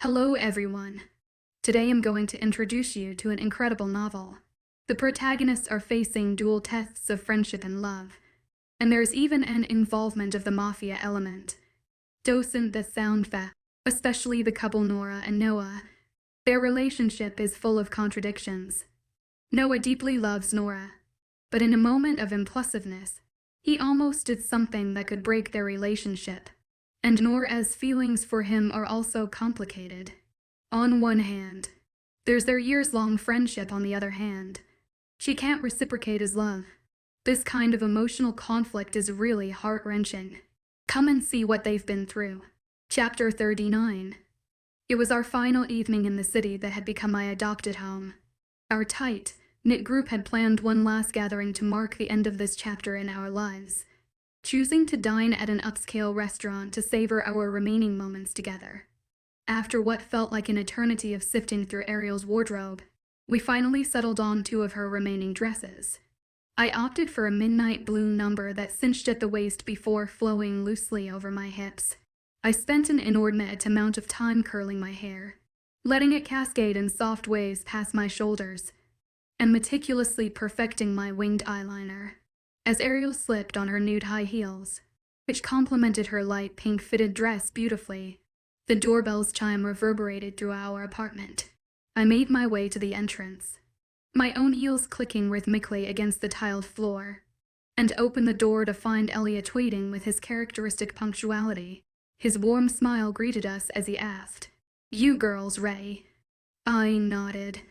Hello everyone. Today I'm going to introduce you to an incredible novel. The protagonists are facing dual tests of friendship and love, and there's even an involvement of the mafia element. Docent the soundfa, especially the couple Nora and Noah. Their relationship is full of contradictions. Noah deeply loves Nora, but in a moment of impulsiveness, he almost did something that could break their relationship. And Nora's feelings for him are also complicated. On one hand, there's their years-long friendship. On the other hand, she can't reciprocate his love. This kind of emotional conflict is really heart-wrenching. Come and see what they've been through. Chapter 39. It was our final evening in the city that had become my adopted home. Our tight-knit group had planned one last gathering to mark the end of this chapter in our lives, choosing to dine at an upscale restaurant to savor our remaining moments together. After what felt like an eternity of sifting through Ariel's wardrobe, we finally settled on two of her remaining dresses. I opted for a midnight blue number that cinched at the waist before flowing loosely over my hips. I spent an inordinate amount of time curling my hair, letting it cascade in soft waves past my shoulders, and meticulously perfecting my winged eyeliner. As Ariel slipped on her nude high heels, which complemented her light pink fitted dress beautifully, the doorbell's chime reverberated through our apartment. I made my way to the entrance, my own heels clicking rhythmically against the tiled floor, and opened the door to find Elliot waiting with his characteristic punctuality. His warm smile greeted us as he asked, "You girls ready?" I nodded,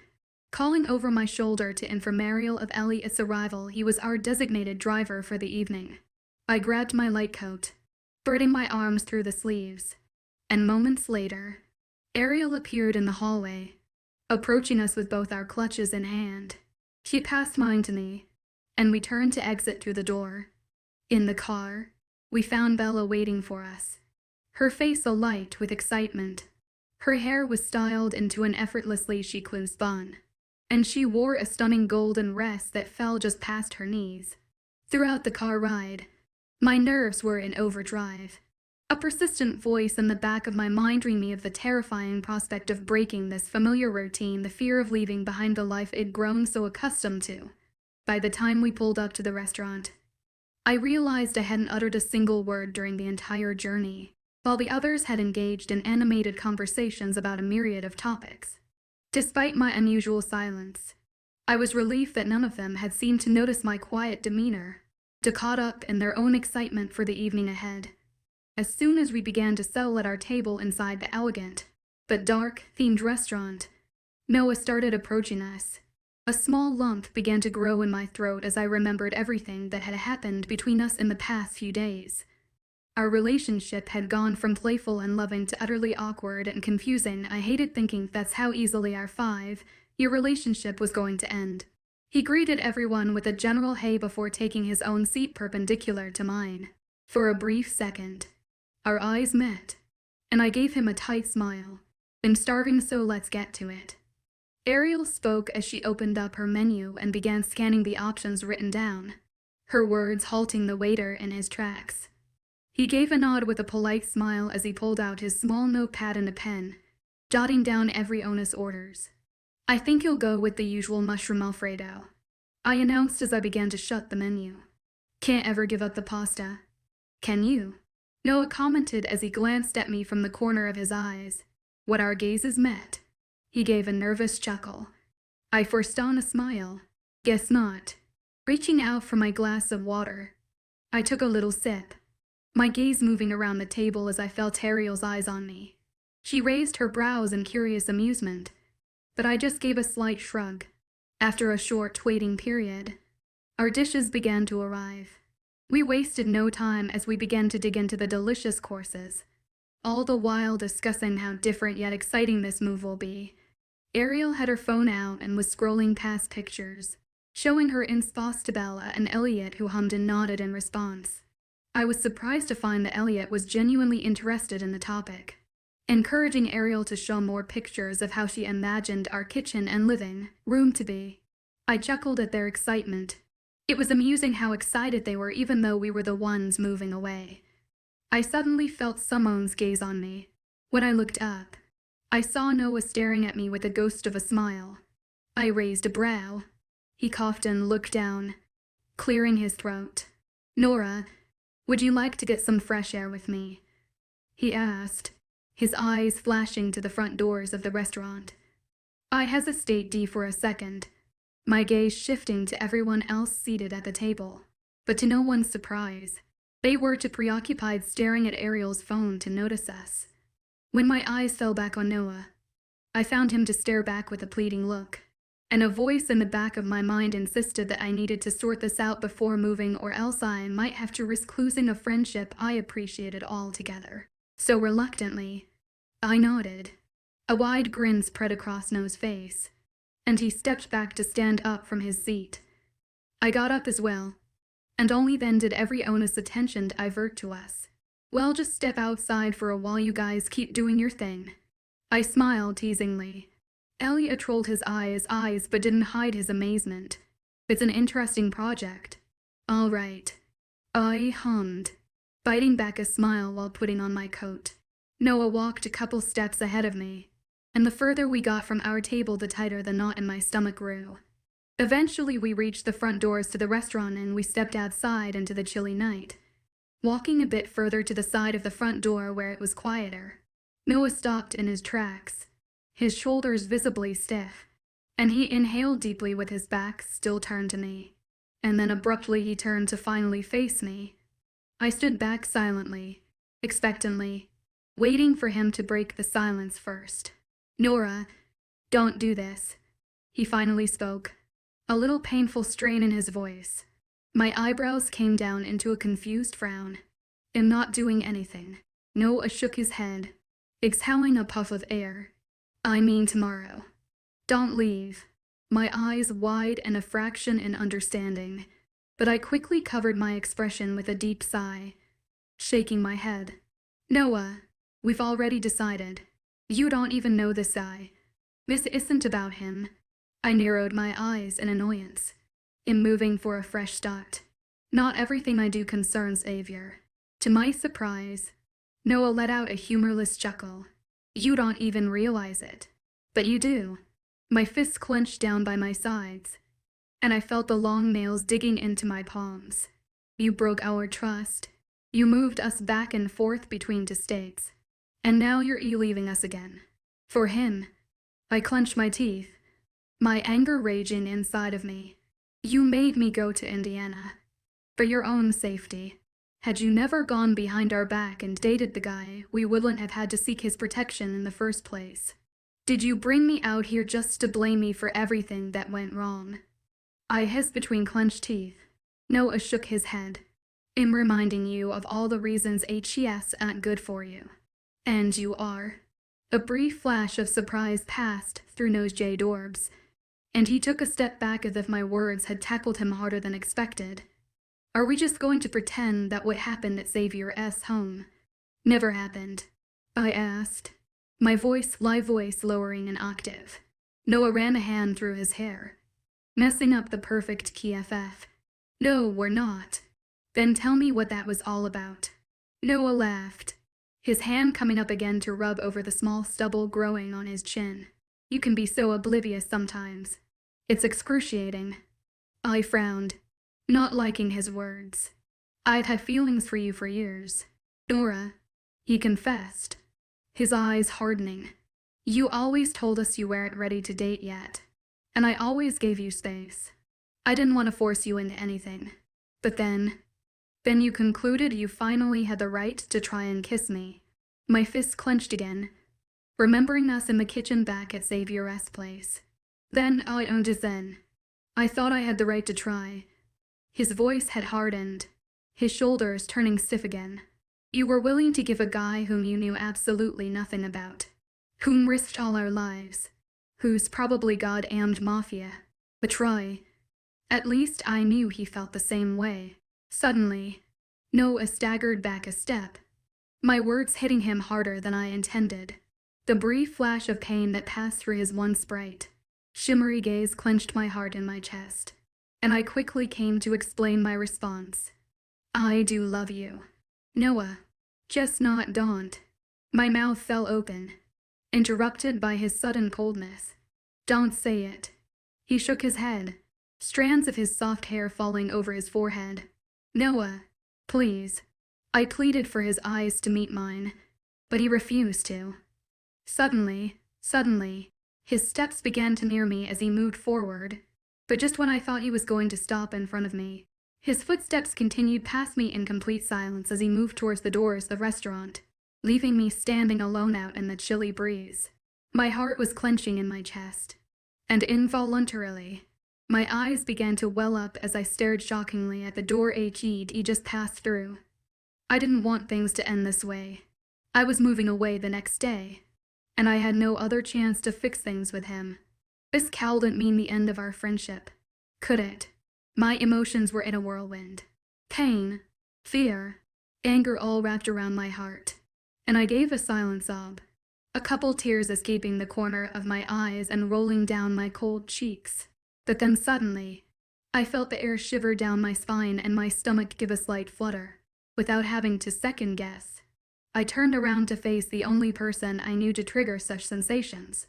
calling over my shoulder to inform Ariel of Elliot's arrival. He was our designated driver for the evening. I grabbed my light coat, threading my arms through the sleeves, and moments later, Ariel appeared in the hallway, approaching us with both our clutches in hand. She passed mine to me, and we turned to exit through the door. In the car, we found Bella waiting for us, her face alight with excitement. Her hair was styled into an effortlessly chic loose bun, and she wore a stunning golden wrist that fell just past her knees. Throughout the car ride, my nerves were in overdrive. A persistent voice in the back of my mind reminded me of the terrifying prospect of breaking this familiar routine, the fear of leaving behind the life I'd grown so accustomed to. By the time we pulled up to the restaurant, I realized I hadn't uttered a single word during the entire journey, while the others had engaged in animated conversations about a myriad of topics. Despite my unusual silence, I was relieved that none of them had seemed to notice my quiet demeanor, too caught up in their own excitement for the evening ahead. As soon as we began to settle at our table inside the elegant but dark-themed restaurant, Noah started approaching us. A small lump began to grow in my throat as I remembered everything that had happened between us in the past few days. Our relationship had gone from playful and loving to utterly awkward and confusing. I hated thinking that's how easily our 5-year relationship was going to end. He greeted everyone with a general hey before taking his own seat perpendicular to mine. For a brief second, our eyes met, and I gave him a tight smile. "I'm starving, so let's get to it." Ariel spoke as she opened up her menu and began scanning the options written down, her words halting the waiter in his tracks. He gave a nod with a polite smile as he pulled out his small notepad and a pen, jotting down every owner's orders. "I think you'll go with the usual mushroom Alfredo," I announced as I began to shut the menu. "Can't ever give up the pasta. Can you?" Noah commented as he glanced at me from the corner of his eyes. What our gazes met, he gave a nervous chuckle. I forced on a smile. "Guess not." Reaching out for my glass of water, I took a little sip, my gaze moving around the table as I felt Ariel's eyes on me. She raised her brows in curious amusement, but I just gave a slight shrug. After a short waiting period, our dishes began to arrive. We wasted no time as we began to dig into the delicious courses, all the while discussing how different yet exciting this move will be. Ariel had her phone out and was scrolling past pictures, showing her inspo to Bella and Elliot, who hummed and nodded in response. I was surprised to find that Elliot was genuinely interested in the topic, encouraging Ariel to show more pictures of how she imagined our kitchen and living room to be. I chuckled at their excitement. It was amusing how excited they were even though we were the ones moving away. I suddenly felt someone's gaze on me. When I looked up, I saw Noah staring at me with the ghost of a smile. I raised a brow. He coughed and looked down, clearing his throat. "Nora, would you like to get some fresh air with me?" he asked, his eyes flashing to the front doors of the restaurant. I hesitated for a second, my gaze shifting to everyone else seated at the table. But to no one's surprise, they were too preoccupied staring at Ariel's phone to notice us. When my eyes fell back on Noah, I found him to stare back with a pleading look, and a voice in the back of my mind insisted that I needed to sort this out before moving, or else I might have to risk losing a friendship I appreciated altogether. So reluctantly, I nodded. A wide grin spread across Noah's face, and he stepped back to stand up from his seat. I got up as well, and only then did every one's attention divert to us. "Well, just step outside for a while, you guys keep doing your thing." I smiled teasingly. Elliot rolled his eyes but didn't hide his amazement. "It's an interesting project." "All right," I hummed, biting back a smile while putting on my coat. Noah walked a couple steps ahead of me, and the further we got from our table, the tighter the knot in my stomach grew. Eventually we reached the front doors to the restaurant and we stepped outside into the chilly night. Walking a bit further to the side of the front door where it was quieter, Noah stopped in his tracks, his shoulders visibly stiff, and he inhaled deeply with his back still turned to me. And then abruptly he turned to finally face me. I stood back silently, expectantly, waiting for him to break the silence first. "Nora, don't do this," he finally spoke, a little painful strain in his voice. My eyebrows came down into a confused frown. "I'm not doing anything." Noah shook his head, exhaling a puff of air. "I mean tomorrow. Don't leave." My eyes wide and a fraction in understanding, but I quickly covered my expression with a deep sigh, shaking my head. "Noah, we've already decided. You don't even know this guy. This isn't about him." I narrowed my eyes in annoyance. "I'm moving for a fresh start. Not everything I do concerns Xavier." To my surprise, Noah let out a humorless chuckle. "You don't even realize it. But you do." My fists clenched down by my sides, and I felt the long nails digging into my palms. "You broke our trust. You moved us back and forth between two states. And now you're leaving us again. For him." I clenched my teeth, my anger raging inside of me. "You made me go to Indiana. For your own safety. Had you never gone behind our back and dated the guy, we wouldn't have had to seek his protection in the first place. Did you bring me out here just to blame me for everything that went wrong?" I hissed between clenched teeth. Noah shook his head. "I'm reminding you of all the reasons HES aren't good for you. And you are." A brief flash of surprise passed through Noah's jade orbs, and he took a step back as if my words had tackled him harder than expected. "Are we just going to pretend that what happened at Xavier's home never happened?" I asked, my live voice lowering an octave. Noah ran a hand through his hair, messing up the perfect key FF. "No, we're not." "Then tell me what that was all about." Noah laughed, his hand coming up again to rub over the small stubble growing on his chin. "You can be so oblivious sometimes. It's excruciating." I frowned, not liking his words. "I'd had feelings for you for years, Nora," he confessed, his eyes hardening. "You always told us you weren't ready to date yet, and I always gave you space. I didn't want to force you into anything. But then you concluded you finally had the right to try and kiss me." My fists clenched again, remembering us in the kitchen back at Xavier's place. "Then I owned it then. I thought I had the right to try." His voice had hardened, his shoulders turning stiff again. "You were willing to give a guy whom you knew absolutely nothing about, whom risked all our lives, who's probably goddamned mafia, a try." At least I knew he felt the same way. Suddenly, Noah staggered back a step, my words hitting him harder than I intended. The brief flash of pain that passed through his once bright, shimmery gaze clenched my heart in my chest, and I quickly came to explain my response. "I do love you, Noah, just not don't." My mouth fell open, interrupted by his sudden coldness. "Don't say it." He shook his head, strands of his soft hair falling over his forehead. "Noah, please." I pleaded for his eyes to meet mine, but he refused to. Suddenly, his steps began to near me as he moved forward, but just when I thought he was going to stop in front of me, his footsteps continued past me in complete silence as he moved towards the doors of the restaurant, leaving me standing alone out in the chilly breeze. My heart was clenching in my chest, and involuntarily, my eyes began to well up as I stared shockingly at the door he just passed through. I didn't want things to end this way. I was moving away the next day, and I had no other chance to fix things with him. This cowl didn't mean the end of our friendship, could it? My emotions were in a whirlwind. Pain, fear, anger all wrapped around my heart, and I gave a silent sob, a couple tears escaping the corner of my eyes and rolling down my cold cheeks. But then suddenly, I felt the air shiver down my spine and my stomach give a slight flutter. Without having to second guess, I turned around to face the only person I knew to trigger such sensations.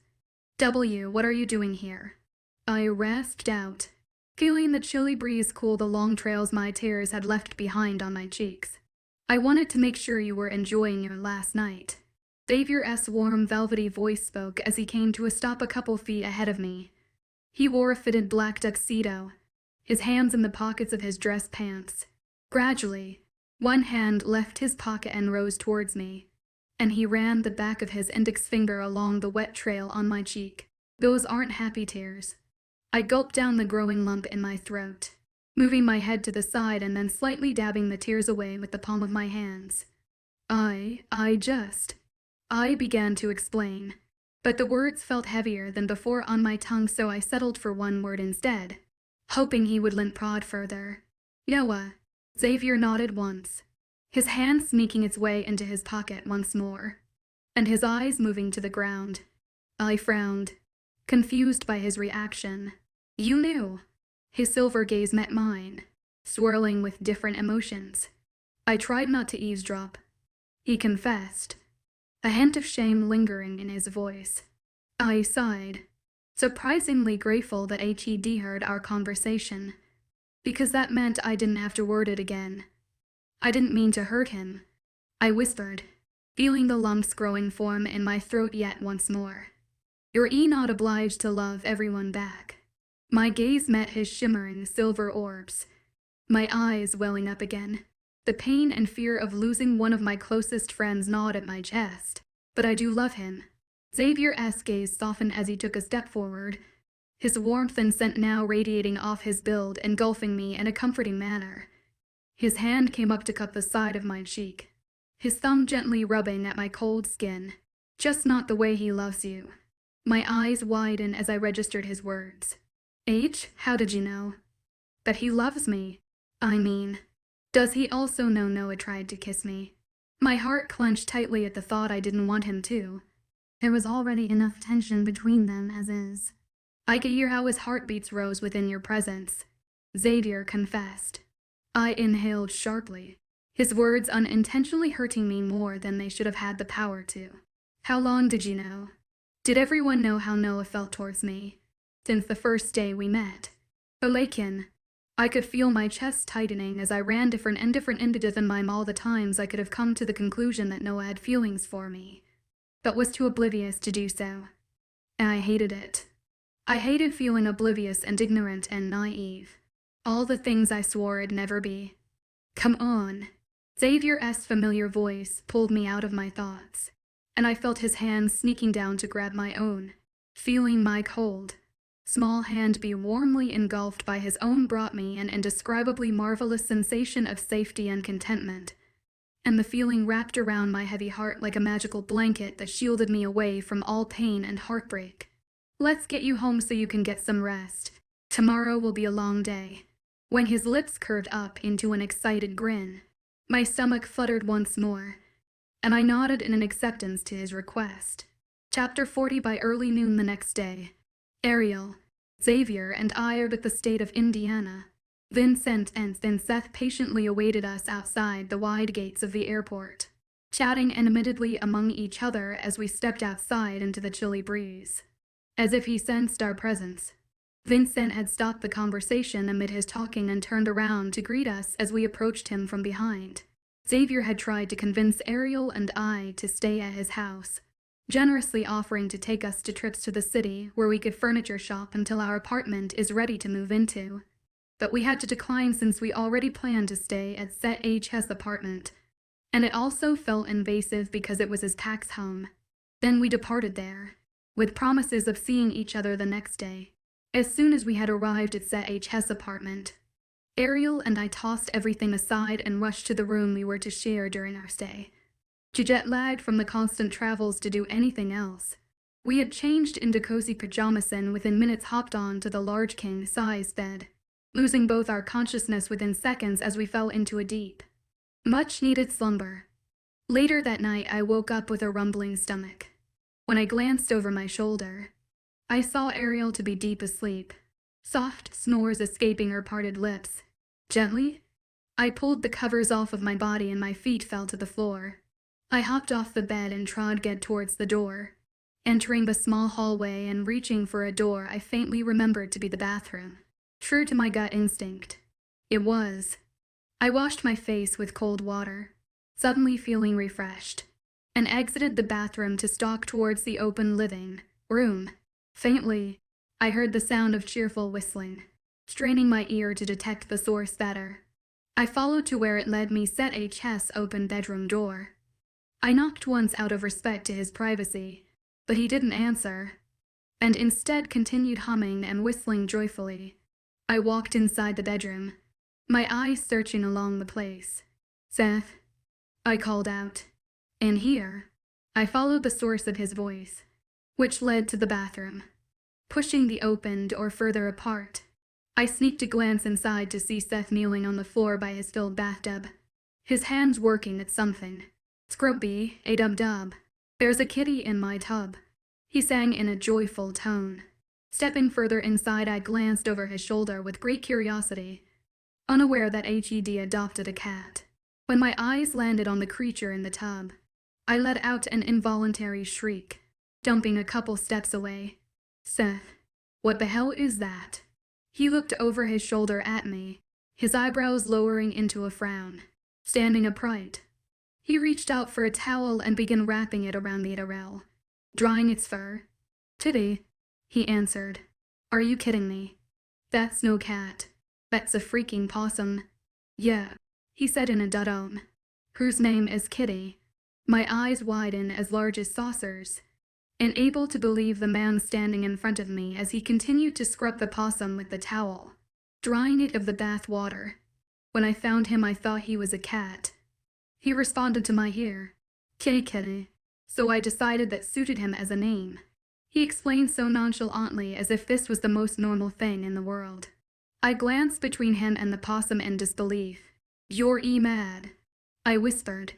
"What are you doing here?" I rasped out, feeling the chilly breeze cool the long trails my tears had left behind on my cheeks. "I wanted to make sure you were enjoying your last night." Xavier's warm, velvety voice spoke as he came to a stop a couple feet ahead of me. He wore a fitted black tuxedo, his hands in the pockets of his dress pants. Gradually, one hand left his pocket and rose towards me, and he ran the back of his index finger along the wet trail on my cheek. Those aren't happy tears. I gulped down the growing lump in my throat, moving my head to the side and then slightly dabbing the tears away with the palm of my hands. I began to explain, but the words felt heavier than before on my tongue, so I settled for one word instead, hoping he would let prod further. "Noah." Xavier nodded once, his hand sneaking its way into his pocket once more, and his eyes moving to the ground. I frowned, confused by his reaction. "You knew?" His silver gaze met mine, swirling with different emotions. I tried not to eavesdrop. He confessed, a hint of shame lingering in his voice. I sighed, surprisingly grateful that he heard our conversation, because that meant I didn't have to word it again. "I didn't mean to hurt him," I whispered, feeling the lumps growing form in my throat yet once more. "You're not obliged to love everyone back." My gaze met his shimmering silver orbs, my eyes welling up again. The pain and fear of losing one of my closest friends gnawed at my chest. "But I do love him." Xavier's gaze softened as he took a step forward, his warmth and scent now radiating off his build, engulfing me in a comforting manner. His hand came up to cup the side of my cheek, his thumb gently rubbing at my cold skin. "Just not the way he loves you." My eyes widened as I registered his words. How did you know?" "That he loves me. I mean, does he also know Noah tried to kiss me?" My heart clenched tightly at the thought I didn't want him to. There was already enough tension between them as is. "I could hear how his heartbeats rose within your presence," Xavier confessed. I inhaled sharply, his words unintentionally hurting me more than they should have had the power to. "How long did you know? Did everyone know how Noah felt towards me? Since the first day we met?" "Alakin." I could feel my chest tightening as I ran different images in my mind all the times I could have come to the conclusion that Noah had feelings for me, but was too oblivious to do so. And I hated it. I hated feeling oblivious and ignorant and naive. All the things I swore I'd never be. "Come on." Xavier's familiar voice pulled me out of my thoughts, and I felt his hand sneaking down to grab my own. Feeling my cold, small hand be warmly engulfed by his own brought me an indescribably marvelous sensation of safety and contentment, and the feeling wrapped around my heavy heart like a magical blanket that shielded me away from all pain and heartbreak. "Let's get you home so you can get some rest. Tomorrow will be a long day." When his lips curved up into an excited grin, my stomach fluttered once more, and I nodded in an acceptance to his request. Chapter 40. By early noon the next day, Ariel, Xavier, and I are at the state of Indiana. Vincent and then Seth patiently awaited us outside the wide gates of the airport. chatting animatedly among each other as we stepped outside into the chilly breeze. As if he sensed our presence, Vincent had stopped the conversation amid his talking and turned around to greet us as we approached him from behind. Xavier had tried to convince Ariel and I to stay at his house, generously offering to take us to trips to the city where we could furniture shop until our apartment is ready to move into. But we had to decline since we already planned to stay at X's apartment, and it also felt invasive because it was his tax home. Then we departed there, with promises of seeing each other the next day. As soon as we had arrived at X's apartment, Ariel and I tossed everything aside and rushed to the room we were to share during our stay. Too jet-lagged from the constant travels to do anything else, we had changed into cozy pajamas and within minutes hopped on to the large king-sized bed, losing both our consciousness within seconds as we fell into a deep, much-needed slumber. Later that night, I woke up with a rumbling stomach. When I glanced over my shoulder, I saw Ariel to be deep asleep, soft snores escaping her parted lips. Gently, I pulled the covers off of my body and my feet fell to the floor. I hopped off the bed and trod towards the door, entering the small hallway and reaching for a door I faintly remembered to be the bathroom. True to my gut instinct, it was. I washed my face with cold water, suddenly feeling refreshed, and exited the bathroom to stalk towards the open living room. Faintly, I heard the sound of cheerful whistling, straining my ear to detect the source better. I followed to where it led me H's open bedroom door. I knocked once out of respect to his privacy, but he didn't answer, and instead continued humming and whistling joyfully. I walked inside the bedroom, my eyes searching along the place. "Seth," I called out. "In here." I followed the source of his voice, which led to the bathroom. Pushing the open door further apart, I sneaked a glance inside to see Seth kneeling on the floor by his filled bathtub, his hands working at something. "Scrubby, a-dub-dub. There's a kitty in my tub," he sang in a joyful tone. Stepping further inside, I glanced over his shoulder with great curiosity, unaware that Hed adopted a cat. When my eyes landed on the creature in the tub, I let out an involuntary shriek, jumping a couple steps away. "Seth, what the hell is that?" He looked over his shoulder at me, his eyebrows lowering into a frown. Standing upright, he reached out for a towel and began wrapping it around the Adderall, drying its fur. "Titty," he answered. "Are you kidding me? That's no cat. That's a freaking possum." "Yeah," he said in a dudome. "Whose name is Kitty?" My eyes widened as large as saucers, unable to believe the man standing in front of me as he continued to scrub the possum with the towel, drying it of the bath water. When I found him, I thought he was a cat. He responded to my "here, Kitty," so I decided that suited him as a name. He explained so nonchalantly as if this was the most normal thing in the world. I glanced between him and the possum in disbelief. "You're mad," I whispered,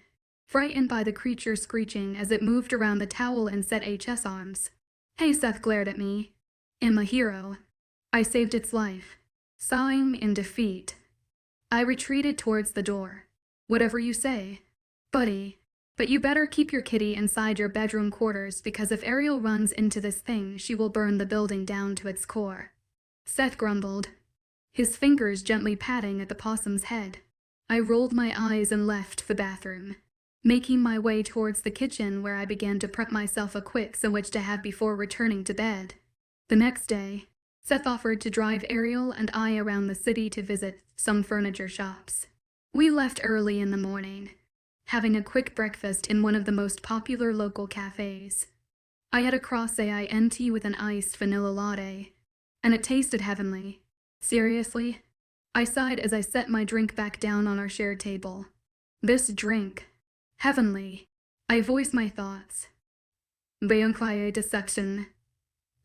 frightened by the creature screeching as it moved around the towel and set H's arms. "Hey," Seth glared at me. "I'm a hero. I saved its life." Sighing in defeat, I retreated towards the door. "Whatever you say, buddy. But you better keep your kitty inside your bedroom quarters because if Ariel runs into this thing, she will burn the building down to its core," Seth grumbled, his fingers gently patting at the possum's head. I rolled my eyes and left the bathroom, making my way towards the kitchen where I began to prep myself a quick sandwich to have before returning to bed. The next day, Seth offered to drive Ariel and I around the city to visit some furniture shops. We left early in the morning, having a quick breakfast in one of the most popular local cafes. I had a croissant tea with an iced vanilla latte, and it tasted heavenly. "Seriously?" I sighed as I set my drink back down on our shared table. "This drink. Heavenly." I voiced my thoughts. "Beyond quiet deception.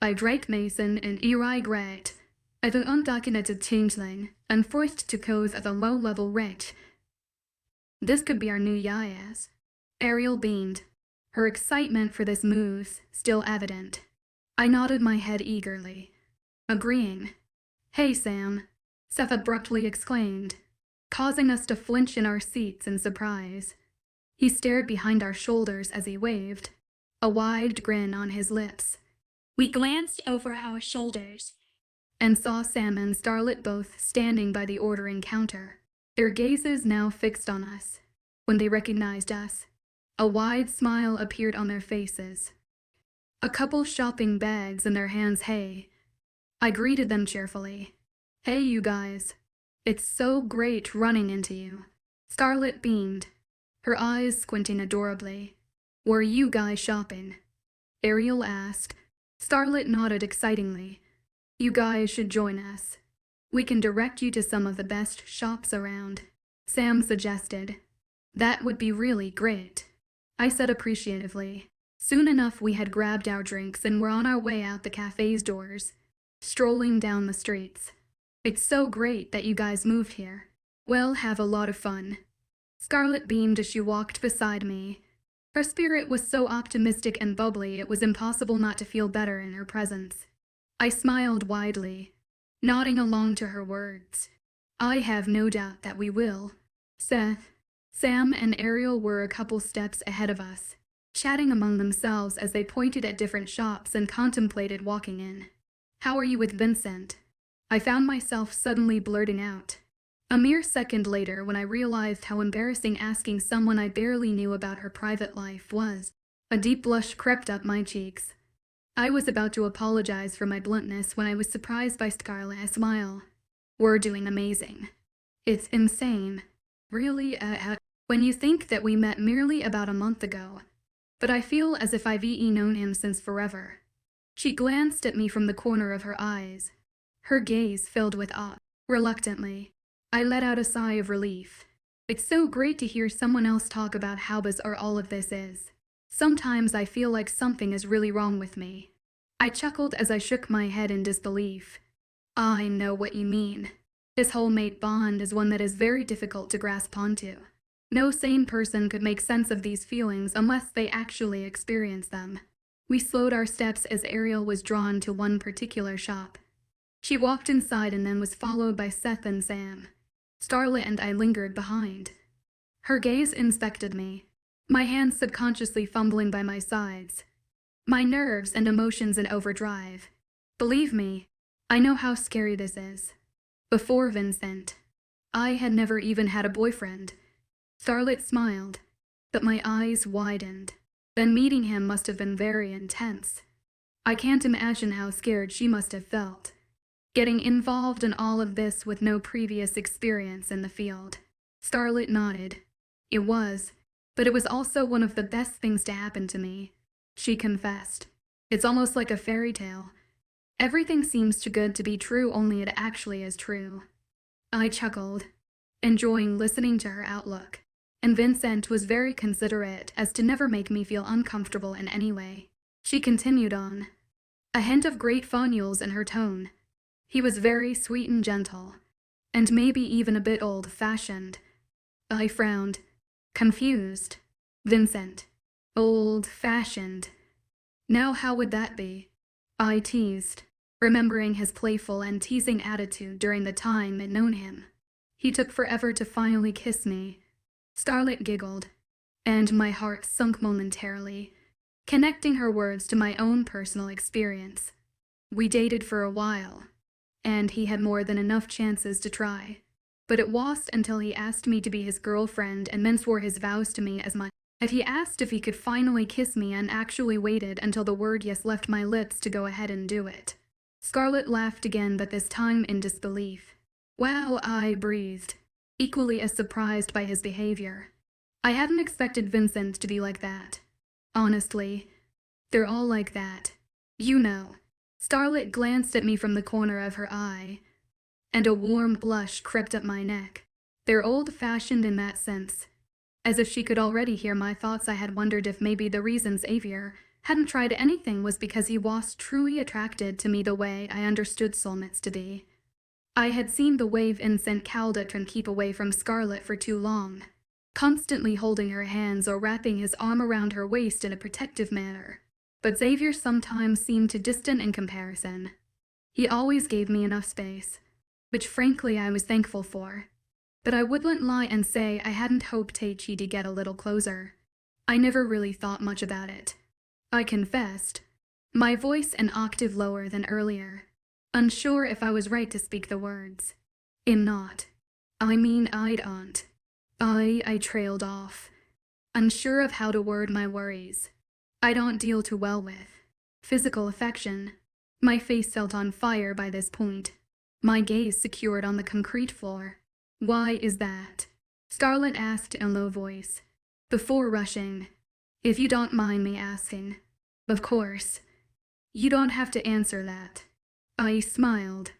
I drank Mason and regret. As an undocumented changeling, and forced to cause at a low-level rate. This could be our new Yayas." Ariel beamed, her excitement for this move still evident. I nodded my head eagerly, agreeing. "Hey, Sam," Seth abruptly exclaimed, causing us to flinch in our seats in surprise. He stared behind our shoulders as he waved, a wide grin on his lips. We glanced over our shoulders and saw Sam and Starlet both standing by the ordering counter, their gazes now fixed on us. When they recognized us, a wide smile appeared on their faces. A couple shopping bags in their hands. Hey, I greeted them cheerfully. Hey, you guys. It's so great running into you. Starlet beamed, her eyes squinting adorably. Were you guys shopping? Ariel asked. Starlet nodded excitingly. You guys should join us. We can direct you to some of the best shops around, Sam suggested. That would be really great, I said appreciatively. Soon enough we had grabbed our drinks and were on our way out the cafe's doors, strolling down the streets. It's so great that you guys moved here. Well, have a lot of fun. Scarlet beamed as she walked beside me. Her spirit was so optimistic and bubbly it was impossible not to feel better in her presence. I smiled widely, nodding along to her words. I have no doubt that we will. Seth, Sam, and Ariel were a couple steps ahead of us, chatting among themselves as they pointed at different shops and contemplated walking in. How are you with Vincent? I found myself suddenly blurting out. A mere second later, when I realized how embarrassing asking someone I barely knew about her private life was, a deep blush crept up my cheeks. I was about to apologize for my bluntness when I was surprised by Scarlett's smile. We're doing amazing. It's insane. Really, when you think that we met merely about a month ago. But I feel as if I've known him since forever. She glanced at me from the corner of her eyes, her gaze filled with awe. Reluctantly, I let out a sigh of relief. It's so great to hear someone else talk about how bizarre all of this is. Sometimes I feel like something is really wrong with me. I chuckled as I shook my head in disbelief. I know what you mean. This whole mate bond is one that is very difficult to grasp onto. No sane person could make sense of these feelings unless they actually experience them. We slowed our steps as Ariel was drawn to one particular shop. She walked inside and then was followed by Seth and Sam. Starlet and I lingered behind. Her gaze inspected me, my hands subconsciously fumbling by my sides, my nerves and emotions in overdrive. Believe me, I know how scary this is. Before Vincent, I had never even had a boyfriend. Starlet smiled, but my eyes widened. Then meeting him must have been very intense. I can't imagine how scared she must have felt, getting involved in all of this with no previous experience in the field. Starlet nodded. It was, but it was also one of the best things to happen to me, she confessed. It's almost like a fairy tale. Everything seems too good to be true, only it actually is true. I chuckled, enjoying listening to her outlook, and Vincent was very considerate as to never make me feel uncomfortable in any way. She continued on, a hint of great fondness in her tone. He was very sweet and gentle, and maybe even a bit old-fashioned. I frowned, confused. Vincent. Old-fashioned. Now how would that be? I teased, remembering his playful and teasing attitude during the time I'd known him. He took forever to finally kiss me. Starlet giggled, and my heart sunk momentarily, connecting her words to my own personal experience. We dated for a while, and he had more than enough chances to try. But it wasn't until he asked me to be his girlfriend and then swore his vows to me as my that he asked if he could finally kiss me and actually waited until the word yes left my lips to go ahead and do it. Scarlet laughed again, but this time in disbelief. Wow, I breathed, equally as surprised by his behavior. I hadn't expected Vincent to be like that. Honestly, they're all like that. You know. Starlet glanced at me from the corner of her eye, and a warm blush crept up my neck. They're old-fashioned in that sense. As if she could already hear my thoughts, I had wondered if maybe the reason Xavier hadn't tried anything was because he was truly attracted to me the way I understood soulmates to be. I had seen the way Vincent Caldet can keep away from Scarlet for too long, constantly holding her hands or wrapping his arm around her waist in a protective manner. But Xavier sometimes seemed too distant in comparison. He always gave me enough space, which frankly I was thankful for. But I wouldn't lie and say I hadn't hoped she'd get a little closer. I never really thought much about it. I confessed, my voice an octave lower than earlier, unsure if I was right to speak the words. I'm not. I mean, I don't. I trailed off, unsure of how to word my worries. I don't deal too well with physical affection. My face felt on fire by this point, my gaze secured on the concrete floor. Why is that? Scarlett asked in a low voice, before rushing. If you don't mind me asking. Of course. You don't have to answer that. I smiled,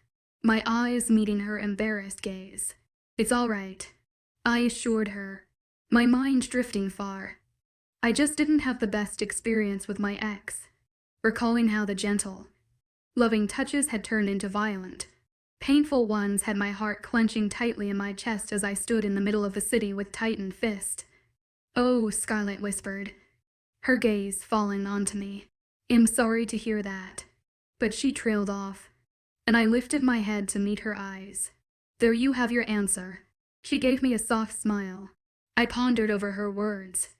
my eyes meeting her embarrassed gaze. It's all right, I assured her, my mind drifting far. I just didn't have the best experience with my ex, recalling how the gentle, loving touches had turned into violent, painful ones had my heart clenching tightly in my chest as I stood in the middle of the city with tightened fist. Oh, Scarlett whispered, her gaze fallen onto me. I'm sorry to hear that. But she trailed off, and I lifted my head to meet her eyes. There you have your answer. She gave me a soft smile. I pondered over her words,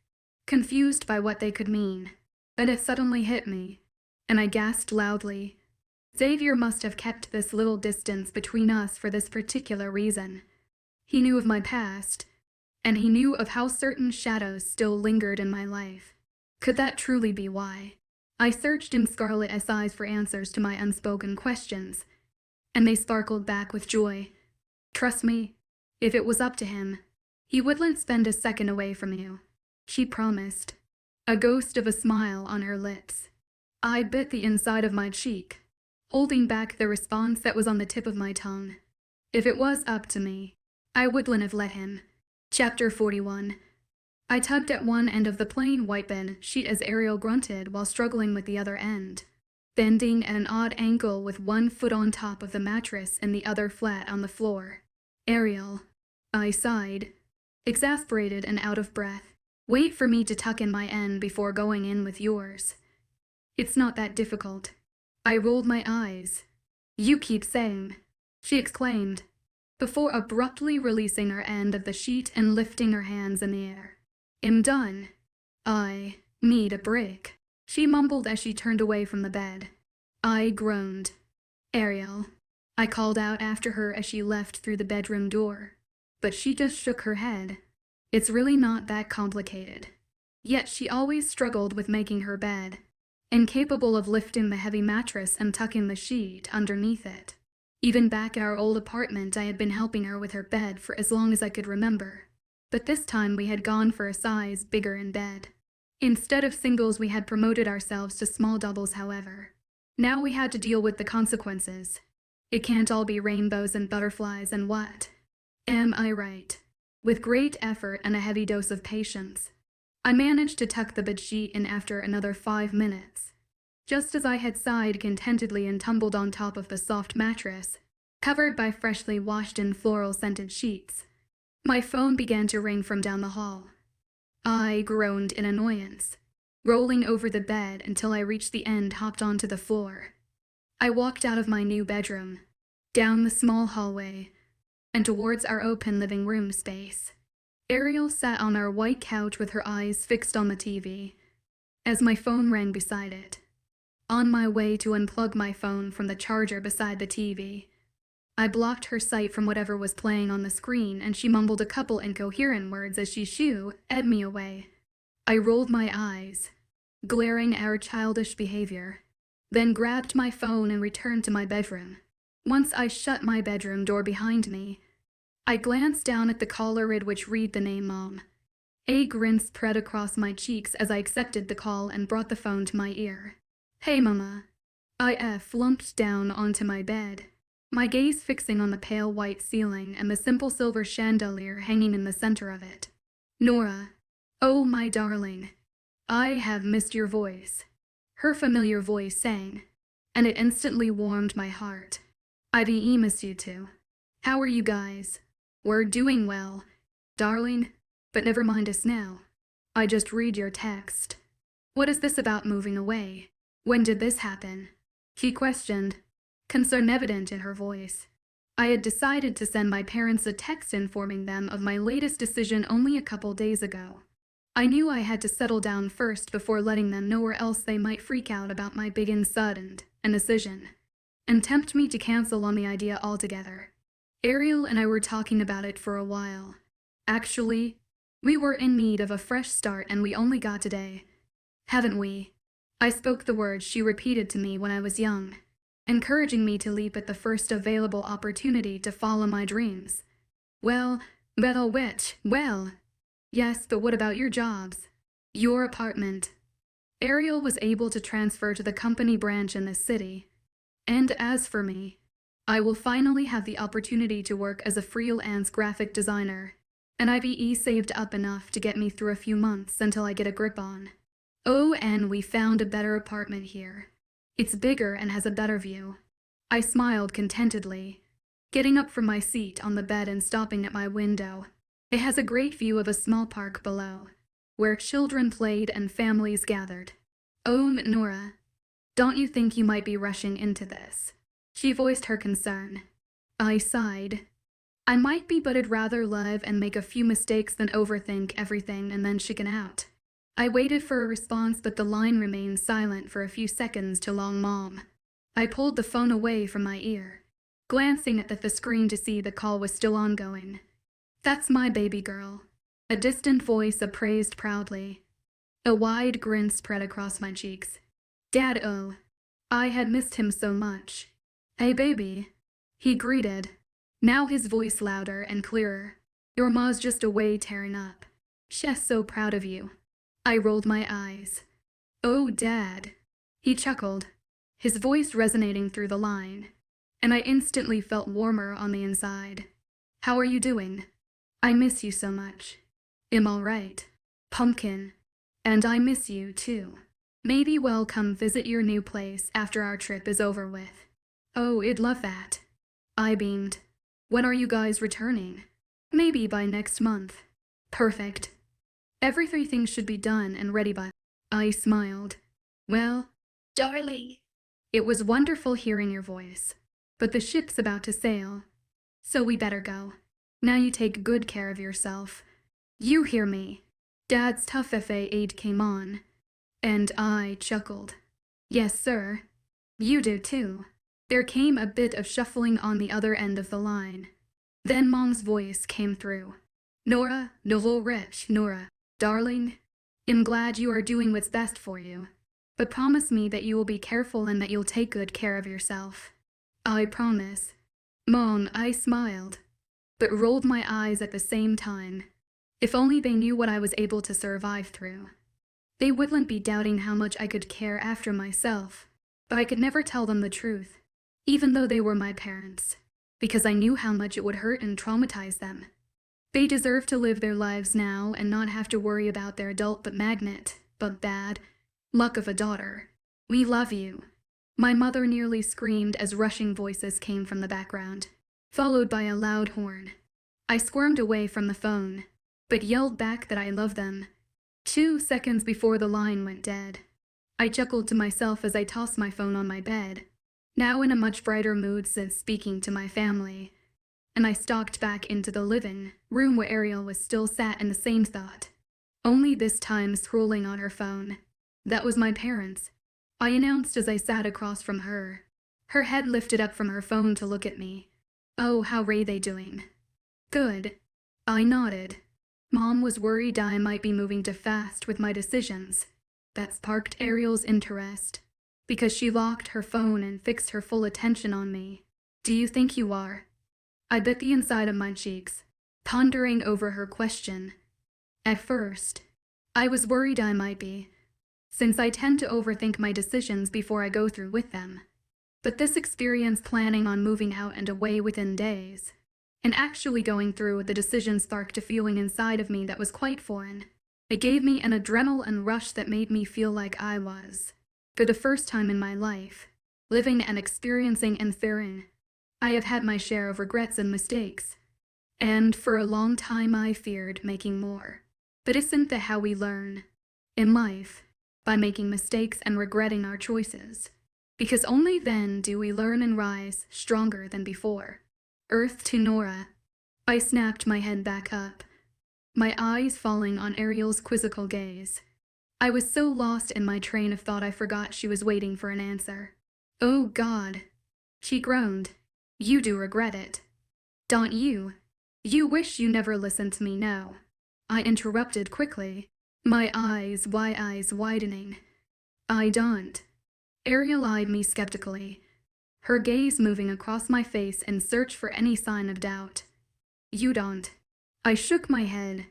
confused by what they could mean. Then it suddenly hit me, and I gasped loudly. Xavier must have kept this little distance between us for this particular reason. He knew of my past, and he knew of how certain shadows still lingered in my life. Could that truly be why? I searched in Scarlett's eyes for answers to my unspoken questions, and they sparkled back with joy. Trust me, if it was up to him, he wouldn't spend a second away from you, she promised, a ghost of a smile on her lips. I bit the inside of my cheek, holding back the response that was on the tip of my tongue. If it was up to me, I wouldn't have let him. Chapter 41. I tugged at one end of the plain white bed sheet as Ariel grunted while struggling with the other end, bending at an odd angle with one foot on top of the mattress and the other flat on the floor. Ariel, I sighed, exasperated and out of breath. Wait for me to tuck in my end before going in with yours. It's not that difficult. I rolled my eyes. You keep saying, she exclaimed, before abruptly releasing her end of the sheet and lifting her hands in the air. I'm done. I need a break, she mumbled as she turned away from the bed. I groaned. Ariel, I called out after her as she left through the bedroom door, but she just shook her head. It's really not that complicated. Yet she always struggled with making her bed, incapable of lifting the heavy mattress and tucking the sheet underneath it. Even back at our old apartment, I had been helping her with her bed for as long as I could remember. But this time we had gone for a size bigger in bed. Instead of singles, we had promoted ourselves to small doubles, however. Now we had to deal with the consequences. It can't all be rainbows and butterflies and what? Am I right? With great effort and a heavy dose of patience, I managed to tuck the bedsheet in after another 5 minutes. Just as I had sighed contentedly and tumbled on top of the soft mattress, covered by freshly washed and floral-scented sheets, my phone began to ring from down the hall. I groaned in annoyance, rolling over the bed until I reached the end, hopped onto the floor. I walked out of my new bedroom, down the small hallway, and towards our open living room space. Ariel sat on our white couch with her eyes fixed on the TV, as my phone rang beside it. On my way to unplug my phone from the charger beside the TV, I blocked her sight from whatever was playing on the screen, and she mumbled a couple incoherent words as she shoo-ed me away. I rolled my eyes, glaring at her childish behavior, then grabbed my phone and returned to my bedroom. Once I shut my bedroom door behind me, I glanced down at the caller ID which read the name Mom. A grin spread across my cheeks as I accepted the call and brought the phone to my ear. Hey, Mama. I flumped down onto my bed, my gaze fixing on the pale white ceiling and the simple silver chandelier hanging in the center of it. Nora, oh my darling, I have missed your voice. Her familiar voice sang, and it instantly warmed my heart. I've missed you too. How are you guys? We're doing well, darling, but never mind us now. I just read your text. What is this about moving away? When did this happen? She questioned, concern evident in her voice. I had decided to send my parents a text informing them of my latest decision only a couple days ago. I knew I had to settle down first before letting them know, or else they might freak out about my big and sudden decision and tempt me to cancel on the idea altogether. Ariel and I were talking about it for a while. Actually, we were in need of a fresh start, and we only got today. Haven't we? I spoke the words she repeated to me when I was young, encouraging me to leap at the first available opportunity to follow my dreams. Well, yes, but what about your jobs? Your apartment? Ariel was able to transfer to the company branch in this city. And as for me, I will finally have the opportunity to work as a freelance graphic designer, and I've saved up enough to get me through a few months until I get a grip on. Oh, and we found a better apartment here. It's bigger and has a better view. I smiled contentedly, getting up from my seat on the bed and stopping at my window. It has a great view of a small park below, where children played and families gathered. Oh, Nora, don't you think you might be rushing into this? She voiced her concern. I sighed. I might be, but I'd rather live and make a few mistakes than overthink everything and then chicken out. I waited for a response, but the line remained silent for a few seconds too long. Mom. I pulled the phone away from my ear, glancing at the screen to see the call was still ongoing. That's my baby girl, a distant voice appraised proudly. A wide grin spread across my cheeks. Dad, oh, I had missed him so much. Hey baby, he greeted, now his voice louder and clearer. Your ma's just away tearing up. She's so proud of you. I rolled my eyes. Oh, Dad, he chuckled, his voice resonating through the line, and I instantly felt warmer on the inside. How are you doing? I miss you so much. I'm all right, Pumpkin, and I miss you too. Maybe we'll come visit your new place after our trip is over with. Oh, I'd love that. I beamed. When are you guys returning? Maybe by next month. Perfect. Everything should be done and ready by... I smiled. Well, Darling. It was wonderful hearing your voice, but the ship's about to sail, so we better go. Now you take good care of yourself. You hear me? Dad's tough FA8 came on, and I chuckled. Yes, sir. You do too. There came a bit of shuffling on the other end of the line. Then Mom's voice came through. Nora, Nora, darling, I'm glad you are doing what's best for you. But promise me that you will be careful and that you'll take good care of yourself. I promise. Mom, I smiled, but rolled my eyes at the same time. If only they knew what I was able to survive through. They wouldn't be doubting how much I could care after myself, but I could never tell them the truth, even though they were my parents, because I knew how much it would hurt and traumatize them. They deserve to live their lives now and not have to worry about their adult but bad luck of a daughter. We love you. My mother nearly screamed as rushing voices came from the background, followed by a loud horn. I squirmed away from the phone, but yelled back that I love them. 2 seconds before the line went dead, I chuckled to myself as I tossed my phone on my bed, now in a much brighter mood since speaking to my family, and I stalked back into the living room where Ariel was still sat in the same thought, only this time scrolling on her phone. That was my parents, I announced as I sat across from her, her head lifted up from her phone to look at me. Oh, how are they doing? Good. I nodded. Mom was worried I might be moving too fast with my decisions. That sparked Ariel's interest, because she locked her phone and fixed her full attention on me. Do you think you are? I bit the inside of my cheeks, pondering over her question. At first, I was worried I might be, since I tend to overthink my decisions before I go through with them. But this experience planning on moving out and away within days, and actually going through with the decision sparked a feeling inside of me that was quite foreign. It gave me an adrenaline rush that made me feel like I was, for the first time in my life, living and experiencing enthralling. I have had my share of regrets and mistakes, and for a long time I feared making more. But isn't that how we learn in life? By making mistakes and regretting our choices. Because only then do we learn and rise stronger than before. Earth to Nora. I snapped my head back up, my eyes falling on Ariel's quizzical gaze. I was so lost in my train of thought I forgot she was waiting for an answer. Oh God, she groaned. You do regret it, don't you? You wish you never listened to me now. I interrupted quickly, my eyes widening. I don't. Ariel eyed me skeptically, her gaze moving across my face in search for any sign of doubt. You don't. I shook my head,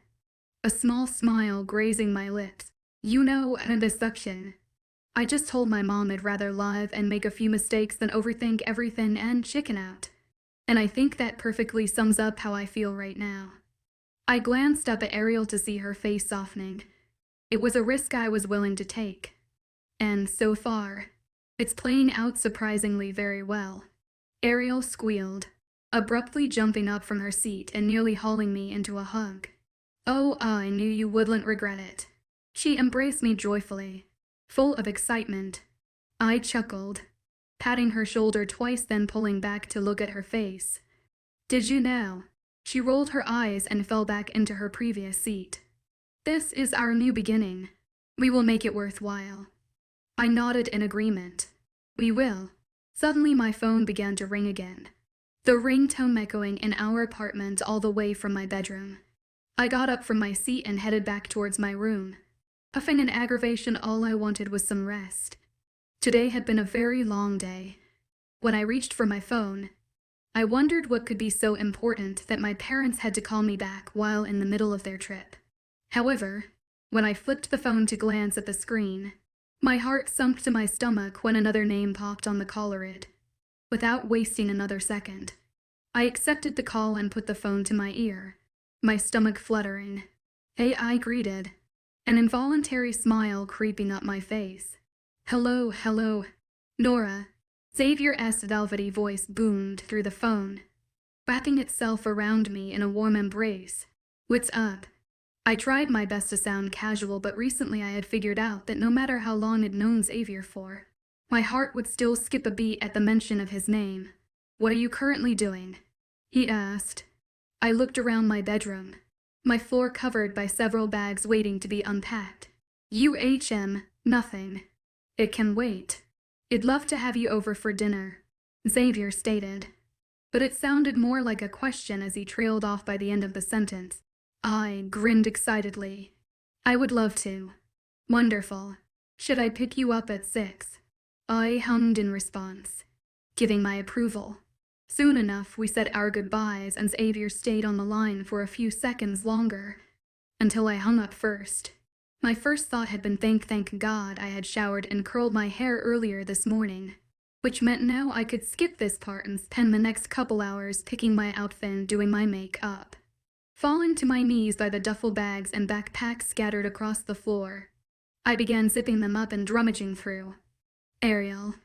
a small smile grazing my lips. You know, and a suction. I just told my mom I'd rather live and make a few mistakes than overthink everything and chicken out. And I think that perfectly sums up how I feel right now. I glanced up at Ariel to see her face softening. It was a risk I was willing to take. And so far, it's playing out surprisingly very well. Ariel squealed, abruptly jumping up from her seat and nearly hauling me into a hug. Oh, I knew you wouldn't regret it. She embraced me joyfully, full of excitement. I chuckled, patting her shoulder twice, then pulling back to look at her face. Did you know? She rolled her eyes and fell back into her previous seat. This is our new beginning. We will make it worthwhile. I nodded in agreement. We will. Suddenly my phone began to ring again, the ringtone echoing in our apartment all the way from my bedroom. I got up from my seat and headed back towards my room. Puffing in aggravation, all I wanted was some rest. Today had been a very long day. When I reached for my phone, I wondered what could be so important that my parents had to call me back while in the middle of their trip. However, when I flipped the phone to glance at the screen, my heart sunk to my stomach when another name popped on the caller ID. Without wasting another second, I accepted the call and put the phone to my ear, my stomach fluttering. Hey, I greeted, an involuntary smile creeping up my face. Hello, Nora. Xavier's velvety voice boomed through the phone, wrapping itself around me in a warm embrace. What's up? I tried my best to sound casual, but recently I had figured out that no matter how long I'd known Xavier for, my heart would still skip a beat at the mention of his name. What are you currently doing? He asked. I looked around my bedroom, my floor covered by several bags waiting to be unpacked. Nothing. It can wait. I'd love to have you over for dinner, Xavier stated. But it sounded more like a question as he trailed off by the end of the sentence. I grinned excitedly. I would love to. Wonderful. Should I pick you up at 6? I hummed in response, giving my approval. Soon enough, we said our goodbyes and Xavier stayed on the line for a few seconds longer, until I hung up first. My first thought had been thank God I had showered and curled my hair earlier this morning, which meant now I could skip this part and spend the next couple hours picking my outfit and doing my makeup. Falling to my knees by the duffel bags and backpacks scattered across the floor, I began zipping them up and rummaging through. Ariel,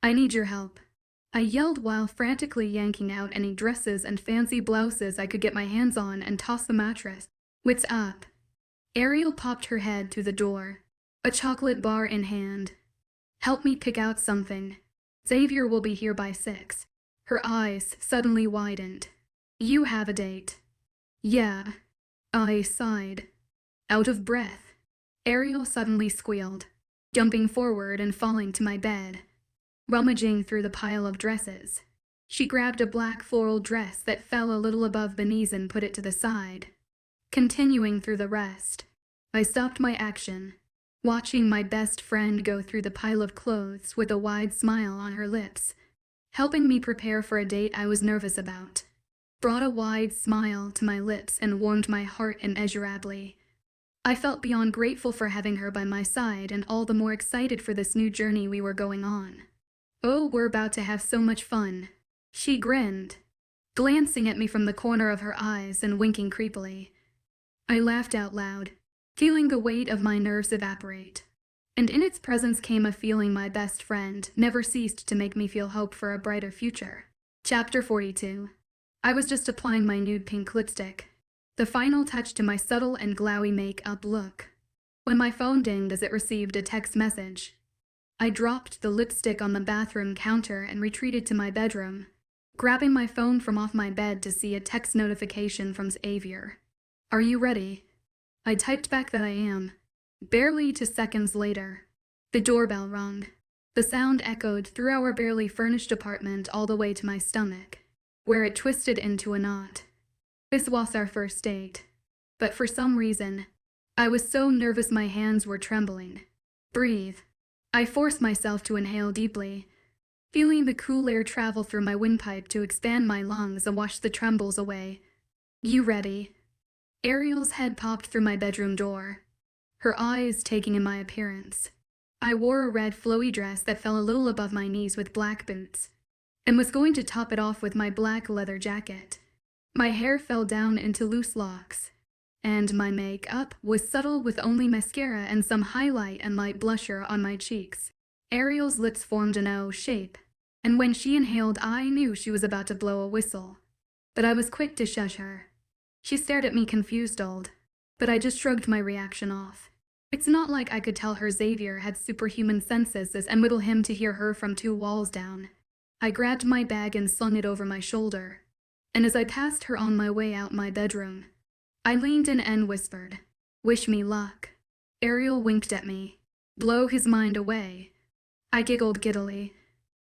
I need your help, I yelled while frantically yanking out any dresses and fancy blouses I could get my hands on and toss the mattress. What's up? Ariel popped her head through the door, a chocolate bar in hand. Help me pick out something. Xavier will be here by 6. Her eyes suddenly widened. You have a date. Yeah. I sighed, out of breath. Ariel suddenly squealed, jumping forward and falling to my bed, rummaging through the pile of dresses. She grabbed a black floral dress that fell a little above the knees and put it to the side. Continuing through the rest, I stopped my action, watching my best friend go through the pile of clothes with a wide smile on her lips, helping me prepare for a date I was nervous about. Brought a wide smile to my lips and warmed my heart immeasurably. I felt beyond grateful for having her by my side and all the more excited for this new journey we were going on. Oh, we're about to have so much fun. She grinned, glancing at me from the corner of her eyes and winking creepily. I laughed out loud, feeling the weight of my nerves evaporate. And in its presence came a feeling my best friend never ceased to make me feel hope for a brighter future. Chapter 42. I was just applying my nude pink lipstick, the final touch to my subtle and glowy make-up look, when my phone dinged as it received a text message. I dropped the lipstick on the bathroom counter and retreated to my bedroom, grabbing my phone from off my bed to see a text notification from Xavier. "Are you ready?" I typed back that I am. Barely 2 seconds later, the doorbell rung. The sound echoed through our barely furnished apartment all the way to my stomach, where it twisted into a knot. This was our first date, but for some reason, I was so nervous my hands were trembling. "Breathe." I forced myself to inhale deeply, feeling the cool air travel through my windpipe to expand my lungs and wash the trembles away. "You ready?" Ariel's head popped through my bedroom door, her eyes taking in my appearance. I wore a red flowy dress that fell a little above my knees with black boots, and was going to top it off with my black leather jacket. My hair fell down into loose locks, and my makeup was subtle with only mascara and some highlight and light blusher on my cheeks. Ariel's lips formed an O shape, and when she inhaled I knew she was about to blow a whistle, but I was quick to shush her. She stared at me confused, but I just shrugged my reaction off. It's not like I could tell her Xavier had superhuman senses and whittle him to hear her from 2 walls down. I grabbed my bag and slung it over my shoulder, and as I passed her on my way out my bedroom, I leaned in and whispered, "Wish me luck." Ariel winked at me. "Blow his mind away." I giggled giddily,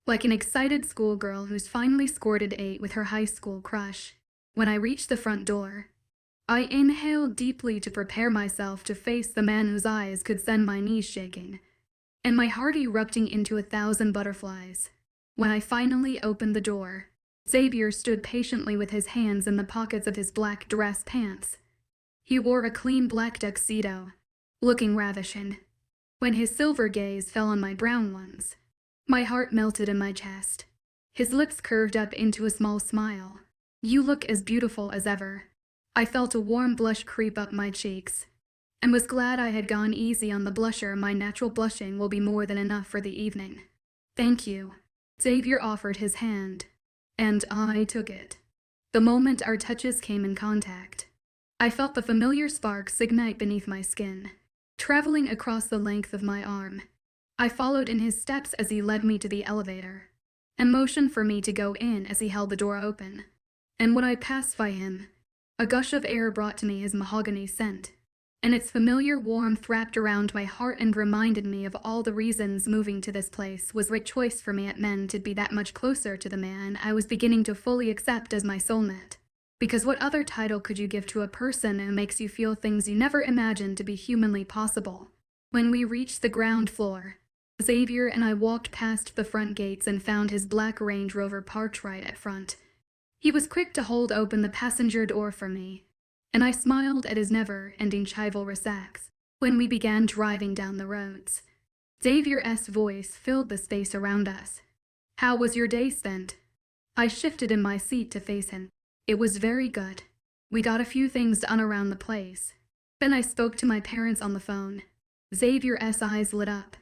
like an excited schoolgirl who's finally scored an 8 with her high school crush. When I reached the front door, I inhaled deeply to prepare myself to face the man whose eyes could send my knees shaking, and my heart erupting into 1,000 butterflies. When I finally opened the door, Xavier stood patiently with his hands in the pockets of his black dress pants. He wore a clean black tuxedo, looking ravishing. When his silver gaze fell on my brown ones, my heart melted in my chest. His lips curved up into a small smile. "You look as beautiful as ever." I felt a warm blush creep up my cheeks, and was glad I had gone easy on the blusher. My natural blushing will be more than enough for the evening. "Thank you." Xavier offered his hand, and I took it. The moment our touches came in contact, I felt the familiar sparks ignite beneath my skin, traveling across the length of my arm. I followed in his steps as he led me to the elevator, and motioned for me to go in as he held the door open. And when I passed by him, a gush of air brought to me his mahogany scent, and its familiar warmth wrapped around my heart and reminded me of all the reasons moving to this place was the right choice for me. It meant to be that much closer to the man I was beginning to fully accept as my soulmate. Because what other title could you give to a person who makes you feel things you never imagined to be humanly possible? When we reached the ground floor, Xavier and I walked past the front gates and found his black Range Rover parked right at front. He was quick to hold open the passenger door for me, and I smiled at his never-ending chivalrous acts. When we began driving down the roads, Xavier's voice filled the space around us. "How was your day spent?" I shifted in my seat to face him. "It was very good. We got a few things done around the place." Then I spoke to my parents on the phone. Xavier's eyes lit up,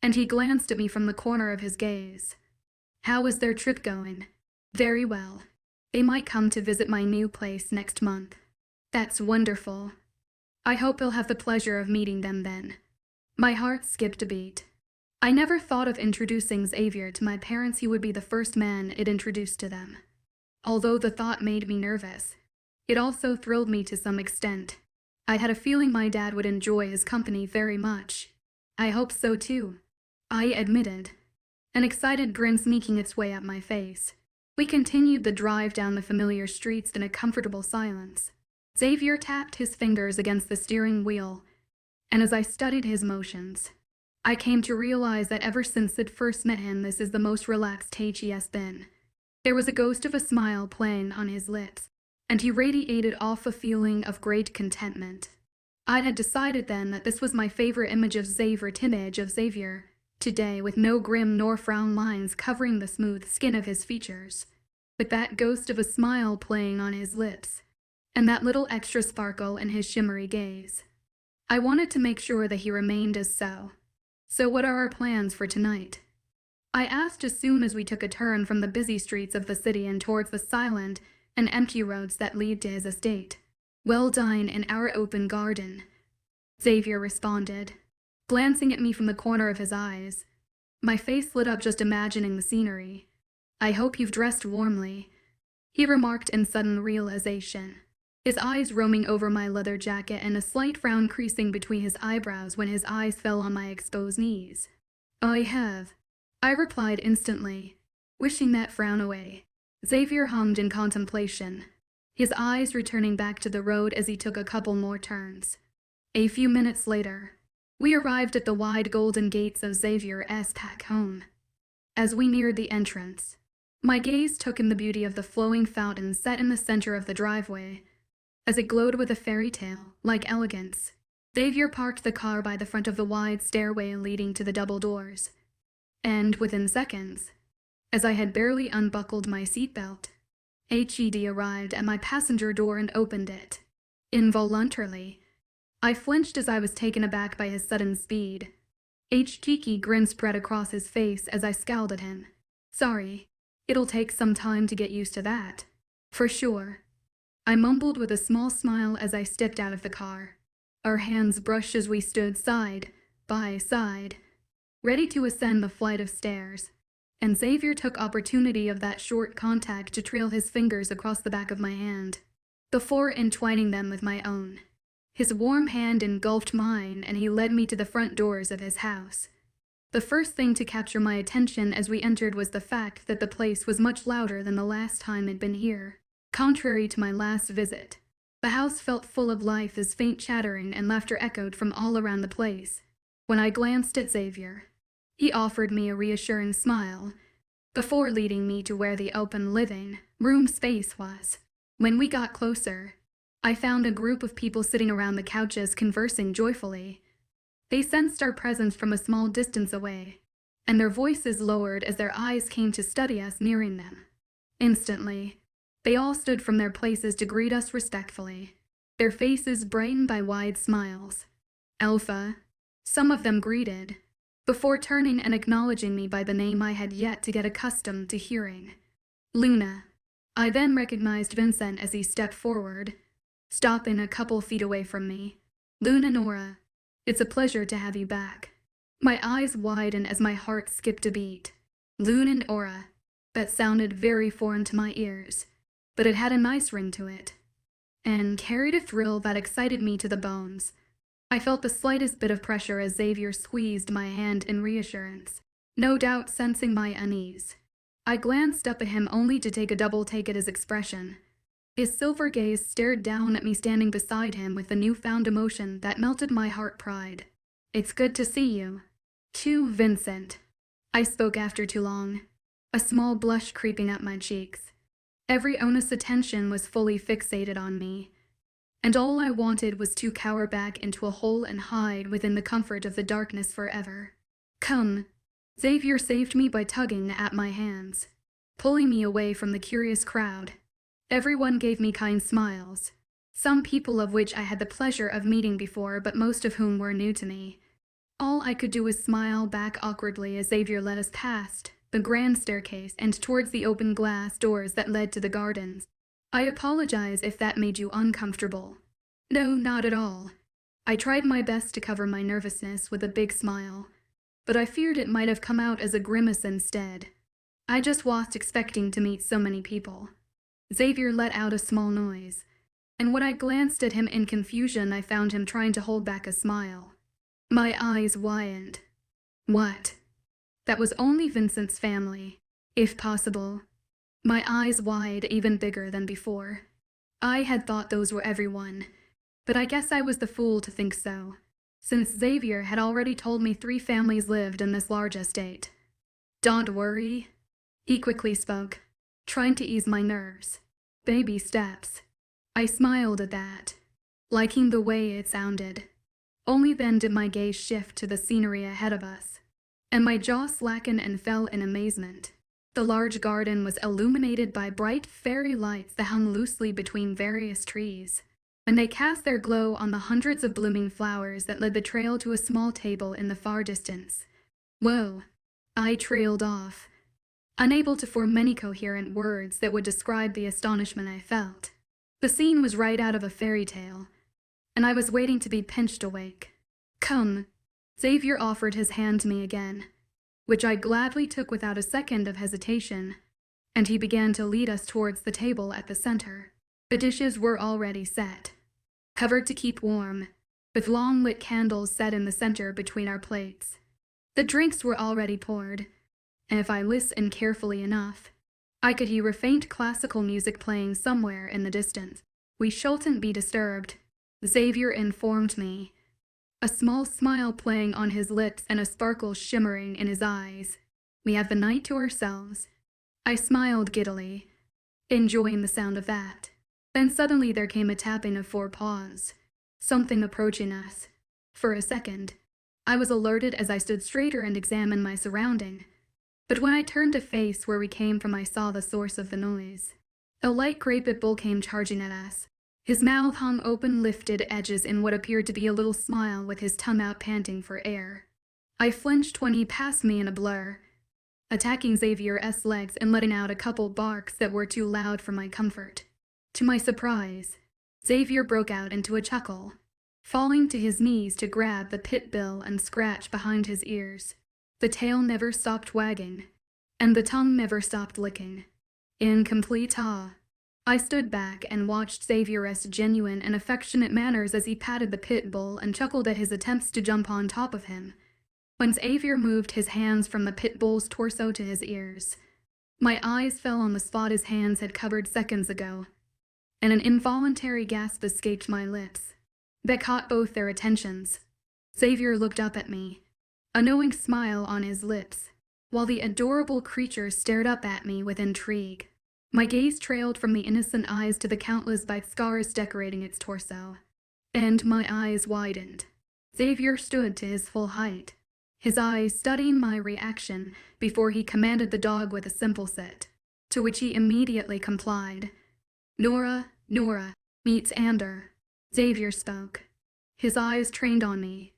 and he glanced at me from the corner of his gaze. "How is their trip going?" "Very well. They might come to visit my new place next month." "That's wonderful. I hope you'll have the pleasure of meeting them then." My heart skipped a beat. I never thought of introducing Xavier to my parents. He would be the first man it introduced to them. Although the thought made me nervous, it also thrilled me to some extent. I had a feeling my dad would enjoy his company very much. "I hope so too," I admitted, an excited grin sneaking its way up my face. We continued the drive down the familiar streets in a comfortable silence. Xavier tapped his fingers against the steering wheel, and as I studied his motions, I came to realize that ever since I'd first met him, this is the most relaxed he has been. There was a ghost of a smile playing on his lips, and he radiated off a feeling of great contentment. I had decided then that this was my favorite image of Xavier, today, with no grim nor frown lines covering the smooth skin of his features, but that ghost of a smile playing on his lips, and that little extra sparkle in his shimmery gaze. I wanted to make sure that he remained as so. "So what are our plans for tonight?" I asked as soon as we took a turn from the busy streets of the city and towards the silent and empty roads that lead to his estate. "We'll dine in our open garden," Xavier responded, glancing at me from the corner of his eyes. My face lit up just imagining the scenery. I hope you've dressed warmly, he remarked in sudden realization, his eyes roaming over my leather jacket and a slight frown creasing between his eyebrows when his eyes fell on my exposed knees. I have, I replied instantly, wishing that frown away. Xavier hummed in contemplation, his eyes returning back to the road as he took a couple more turns. A few minutes later, we arrived at the wide golden gates of Xavier's home. As we neared the entrance, my gaze took in the beauty of the flowing fountain set in the center of the driveway. As it glowed with a fairy tale-like elegance, Xavier parked the car by the front of the wide stairway leading to the double doors. And within seconds, as I had barely unbuckled my seatbelt, HED arrived at my passenger door and opened it. Involuntarily, I flinched as I was taken aback by his sudden speed. Cheeky grin spread across his face as I scowled at him. Sorry, it'll take some time to get used to that. For sure. I mumbled with a small smile as I stepped out of the car. Our hands brushed as we stood side by side, ready to ascend the flight of stairs, and Xavier took opportunity of that short contact to trail his fingers across the back of my hand, before entwining them with my own. His warm hand engulfed mine, and he led me to the front doors of his house. The first thing to capture my attention as we entered was the fact that the place was much louder than the last time I'd been here. Contrary to my last visit, the house felt full of life as faint chattering and laughter echoed from all around the place. When I glanced at Xavier, he offered me a reassuring smile, before leading me to where the open living room space was. When we got closer, I found a group of people sitting around the couches conversing joyfully. They sensed our presence from a small distance away, and their voices lowered as their eyes came to study us nearing them. Instantly, they all stood from their places to greet us respectfully, their faces brightened by wide smiles. Alpha, some of them greeted, before turning and acknowledging me by the name I had yet to get accustomed to hearing. Luna. I then recognized Vincent as he stepped forward, stopping a couple feet away from me. Luna Nora, it's a pleasure to have you back. My eyes widened as my heart skipped a beat. Luna Nora. That sounded very foreign to my ears, but it had a nice ring to it, and carried a thrill that excited me to the bones. I felt the slightest bit of pressure as Xavier squeezed my hand in reassurance, no doubt sensing my unease. I glanced up at him only to take a double take at his expression. His silver gaze stared down at me standing beside him with a newfound emotion that melted my heart pride. It's good to see you. To Vincent. I spoke after too long, a small blush creeping up my cheeks. Every onus attention was fully fixated on me, and all I wanted was to cower back into a hole and hide within the comfort of the darkness forever. Come. Xavier saved me by tugging at my hands, pulling me away from the curious crowd. Everyone gave me kind smiles, some people of which I had the pleasure of meeting before, but most of whom were new to me. All I could do was smile back awkwardly as Xavier led us past the grand staircase and towards the open glass doors that led to the gardens. I apologize if that made you uncomfortable. No, not at all. I tried my best to cover my nervousness with a big smile, but I feared it might have come out as a grimace instead. I just wasn't expecting to meet so many people. Xavier let out a small noise, and when I glanced at him in confusion, I found him trying to hold back a smile. My eyes widened. What? That was only Vincent's family, if possible. My eyes wide, even bigger than before. I had thought those were everyone, but I guess I was the fool to think so, since Xavier had already told me 3 families lived in this large estate. Don't worry, he quickly spoke, trying to ease my nerves. Baby steps. I smiled at that, liking the way it sounded. Only then did my gaze shift to the scenery ahead of us, and my jaw slackened and fell in amazement. The large garden was illuminated by bright fairy lights that hung loosely between various trees, and they cast their glow on the hundreds of blooming flowers that led the trail to a small table in the far distance. Whoa, I trailed off, unable to form many coherent words that would describe the astonishment I felt. The scene was right out of a fairy tale, and I was waiting to be pinched awake. Come. Xavier offered his hand to me again, which I gladly took without a second of hesitation. and he began to lead us towards the table at the center. The dishes were already set, covered to keep warm, with long lit candles set in the center between our plates. The drinks were already poured, and if I listened carefully enough, I could hear a faint classical music playing somewhere in the distance. "We shouldn't be disturbed," Xavier informed me, a small smile playing on his lips and a sparkle shimmering in his eyes. "We have the night to ourselves." I smiled giddily, enjoying the sound of that. Then suddenly there came a tapping of 4 paws, something approaching us. For a second, I was alerted as I stood straighter and examined my surrounding. But when I turned to face where we came from, I saw the source of the noise. A light gray pit bull came charging at us. His mouth hung open, lifted edges in what appeared to be a little smile, with his tongue out panting for air. I flinched when he passed me in a blur, attacking Xavier's legs and letting out a couple barks that were too loud for my comfort. To my surprise, Xavier broke out into a chuckle, falling to his knees to grab the pit bull and scratch behind his ears. The tail never stopped wagging, and the tongue never stopped licking. In complete awe, I stood back and watched Xavier's genuine and affectionate manners as he patted the pit bull and chuckled at his attempts to jump on top of him. When Xavier moved his hands from the pit bull's torso to his ears, my eyes fell on the spot his hands had covered seconds ago, and an involuntary gasp escaped my lips. That caught both their attentions. Xavier looked up at me, a knowing smile on his lips, while the adorable creature stared up at me with intrigue. My gaze trailed from the innocent eyes to the countless bite scars decorating its torso, and my eyes widened. Xavier stood to his full height, his eyes studying my reaction before he commanded the dog with a simple sit, to which he immediately complied. "Nora, meets Ander," Xavier spoke, his eyes trained on me.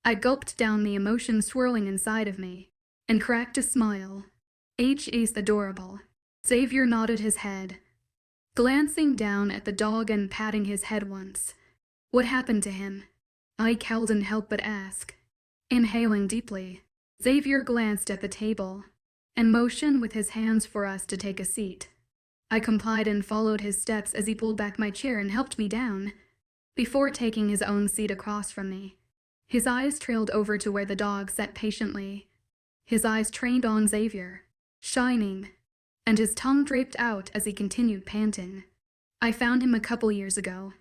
I gulped down the emotion swirling inside of me, and cracked a smile. "Is adorable." Xavier nodded his head, glancing down at the dog and patting his head once. "What happened to him?" I couldn't help but ask. Inhaling deeply, Xavier glanced at the table, and motioned with his hands for us to take a seat. I complied and followed his steps as he pulled back my chair and helped me down, before taking his own seat across from me. His eyes trailed over to where the dog sat patiently, his eyes trained on Xavier, shining, and his tongue draped out as he continued panting. "I found him a couple years ago,"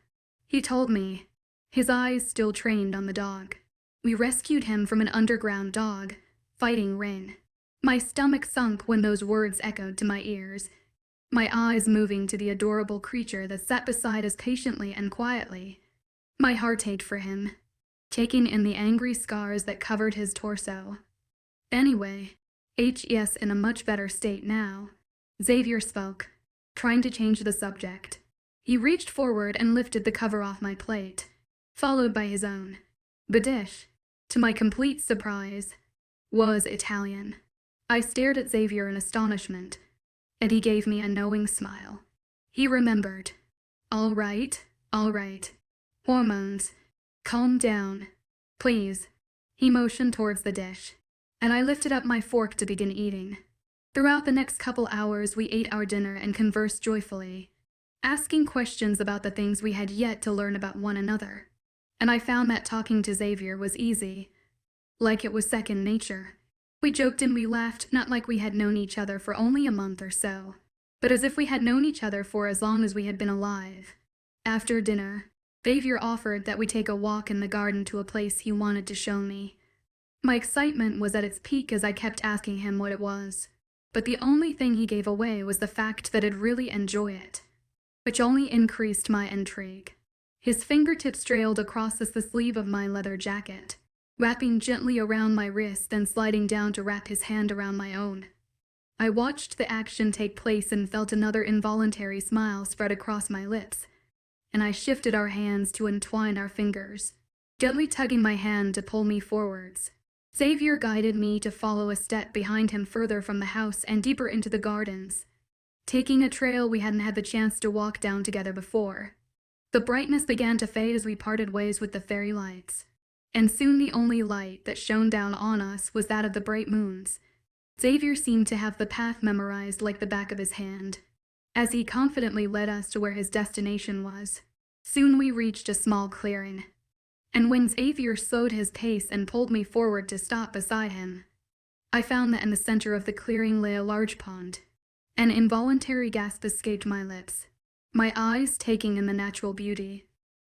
he told me, his eyes still trained on the dog. "We rescued him from an underground dog fighting ring." My stomach sunk when those words echoed to my ears, my eyes moving to the adorable creature that sat beside us patiently and quietly. My heart ached for him, taking in the angry scars that covered his torso. "Anyway, he's in a much better state now," Xavier spoke, trying to change the subject. He reached forward and lifted the cover off my plate, followed by his own. The dish, to my complete surprise, was Italian. I stared at Xavier in astonishment, and he gave me a knowing smile. He remembered. All right. Hormones. Calm down. Please." He motioned towards the dish, and I lifted up my fork to begin eating. Throughout the next couple hours, we ate our dinner and conversed joyfully, asking questions about the things we had yet to learn about one another. And I found that talking to Xavier was easy, like it was second nature. We joked and we laughed, not like we had known each other for only a month or so, but as if we had known each other for as long as we had been alive. After dinner, Xavier offered that we take a walk in the garden to a place he wanted to show me. My excitement was at its peak as I kept asking him what it was, but the only thing he gave away was the fact that I'd really enjoy it, which only increased my intrigue. His fingertips trailed across the sleeve of my leather jacket, wrapping gently around my wrist, then sliding down to wrap his hand around my own. I watched the action take place and felt another involuntary smile spread across my lips, and I shifted our hands to entwine our fingers, gently tugging my hand to pull me forwards. Xavier guided me to follow a step behind him further from the house and deeper into the gardens, taking a trail we hadn't had the chance to walk down together before. The brightness began to fade as we parted ways with the fairy lights, and soon the only light that shone down on us was that of the bright moons. Xavier seemed to have the path memorized like the back of his hand, as he confidently led us to where his destination was. Soon we reached a small clearing, and when Xavier slowed his pace and pulled me forward to stop beside him, I found that in the center of the clearing lay a large pond. An involuntary gasp escaped my lips, my eyes taking in the natural beauty.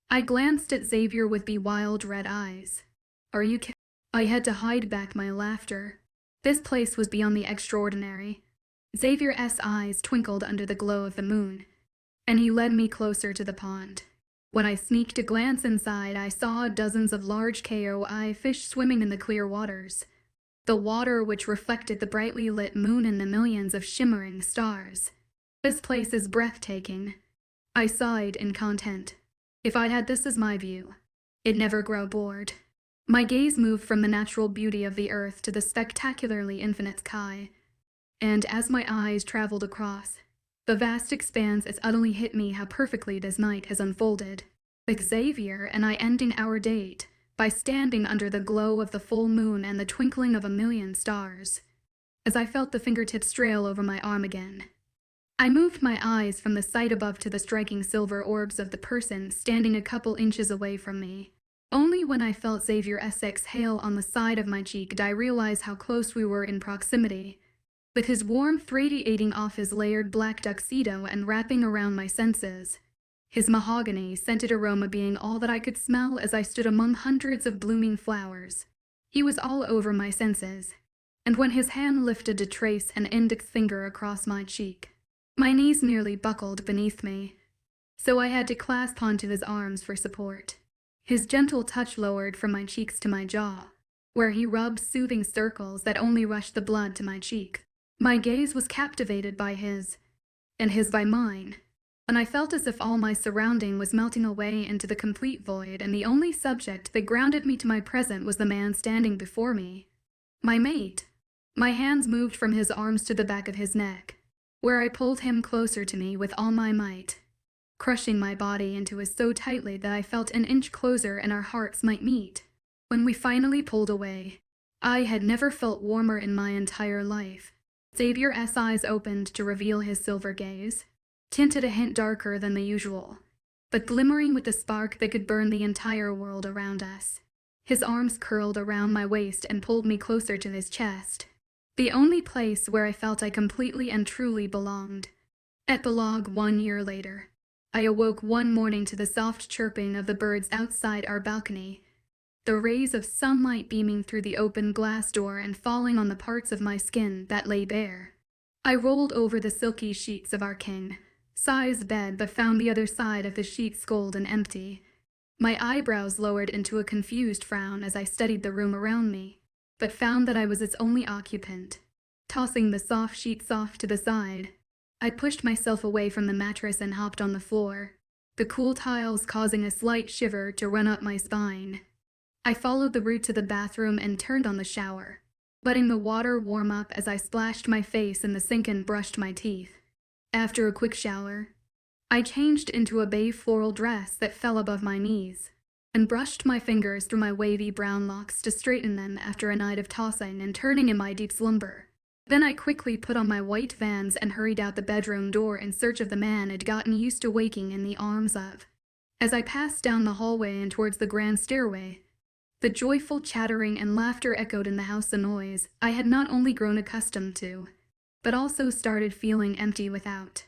I glanced at Xavier with wild red eyes. "Are you kidding?" I had to hide back my laughter. This place was beyond the extraordinary. Xavier's eyes twinkled under the glow of the moon, and he led me closer to the pond. When I sneaked a glance inside, I saw dozens of large koi fish swimming in the clear waters, the water which reflected the brightly lit moon and the millions of shimmering stars. "This place is breathtaking," I sighed in content. If I'd had this as my view, I'd never grow bored. My gaze moved from the natural beauty of the earth to the spectacularly infinite sky, and as my eyes traveled across the vast expanse, it suddenly hit me how perfectly this night has unfolded, with Xavier and I ending our date by standing under the glow of the full moon and the twinkling of a million stars. As I felt the fingertips trail over my arm again, I moved my eyes from the sight above to the striking silver orbs of the person standing a couple inches away from me. Only when I felt Xavier's exhale on the side of my cheek did I realize how close we were in proximity, with his warmth radiating off his layered black tuxedo and wrapping around my senses, his mahogany-scented aroma being all that I could smell as I stood among hundreds of blooming flowers. He was all over my senses, and when his hand lifted to trace an index finger across my cheek, my knees nearly buckled beneath me, so I had to clasp onto his arms for support. His gentle touch lowered from my cheeks to my jaw, where he rubbed soothing circles that only rushed the blood to my cheek. My gaze was captivated by his, and his by mine, and I felt as if all my surrounding was melting away into the complete void, and the only subject that grounded me to my present was the man standing before me, my mate. My hands moved from his arms to the back of his neck, where I pulled him closer to me with all my might, crushing my body into it so tightly that I felt an inch closer and our hearts might meet. When we finally pulled away, I had never felt warmer in my entire life. Xavier's eyes opened to reveal his silver gaze, tinted a hint darker than the usual, but glimmering with the spark that could burn the entire world around us. His arms curled around my waist and pulled me closer to his chest, the only place where I felt I completely and truly belonged. Epilogue 1 year later. I awoke one morning to the soft chirping of the birds outside our balcony, the rays of sunlight beaming through the open glass door and falling on the parts of my skin that lay bare. I rolled over the silky sheets of our king-size bed but found the other side of the sheets cold and empty. My eyebrows lowered into a confused frown as I studied the room around me, but found that I was its only occupant. Tossing the soft sheets off to the side, I pushed myself away from the mattress and hopped on the floor, the cool tiles causing a slight shiver to run up my spine. I followed the route to the bathroom and turned on the shower, letting the water warm up as I splashed my face in the sink and brushed my teeth. After a quick shower, I changed into a beige floral dress that fell above my knees, and brushed my fingers through my wavy brown locks to straighten them after a night of tossing and turning in my deep slumber. Then I quickly put on my white Vans and hurried out the bedroom door in search of the man I'd gotten used to waking in the arms of. As I passed down the hallway and towards the grand stairway, the joyful chattering and laughter echoed in the house, a noise I had not only grown accustomed to, but also started feeling empty without.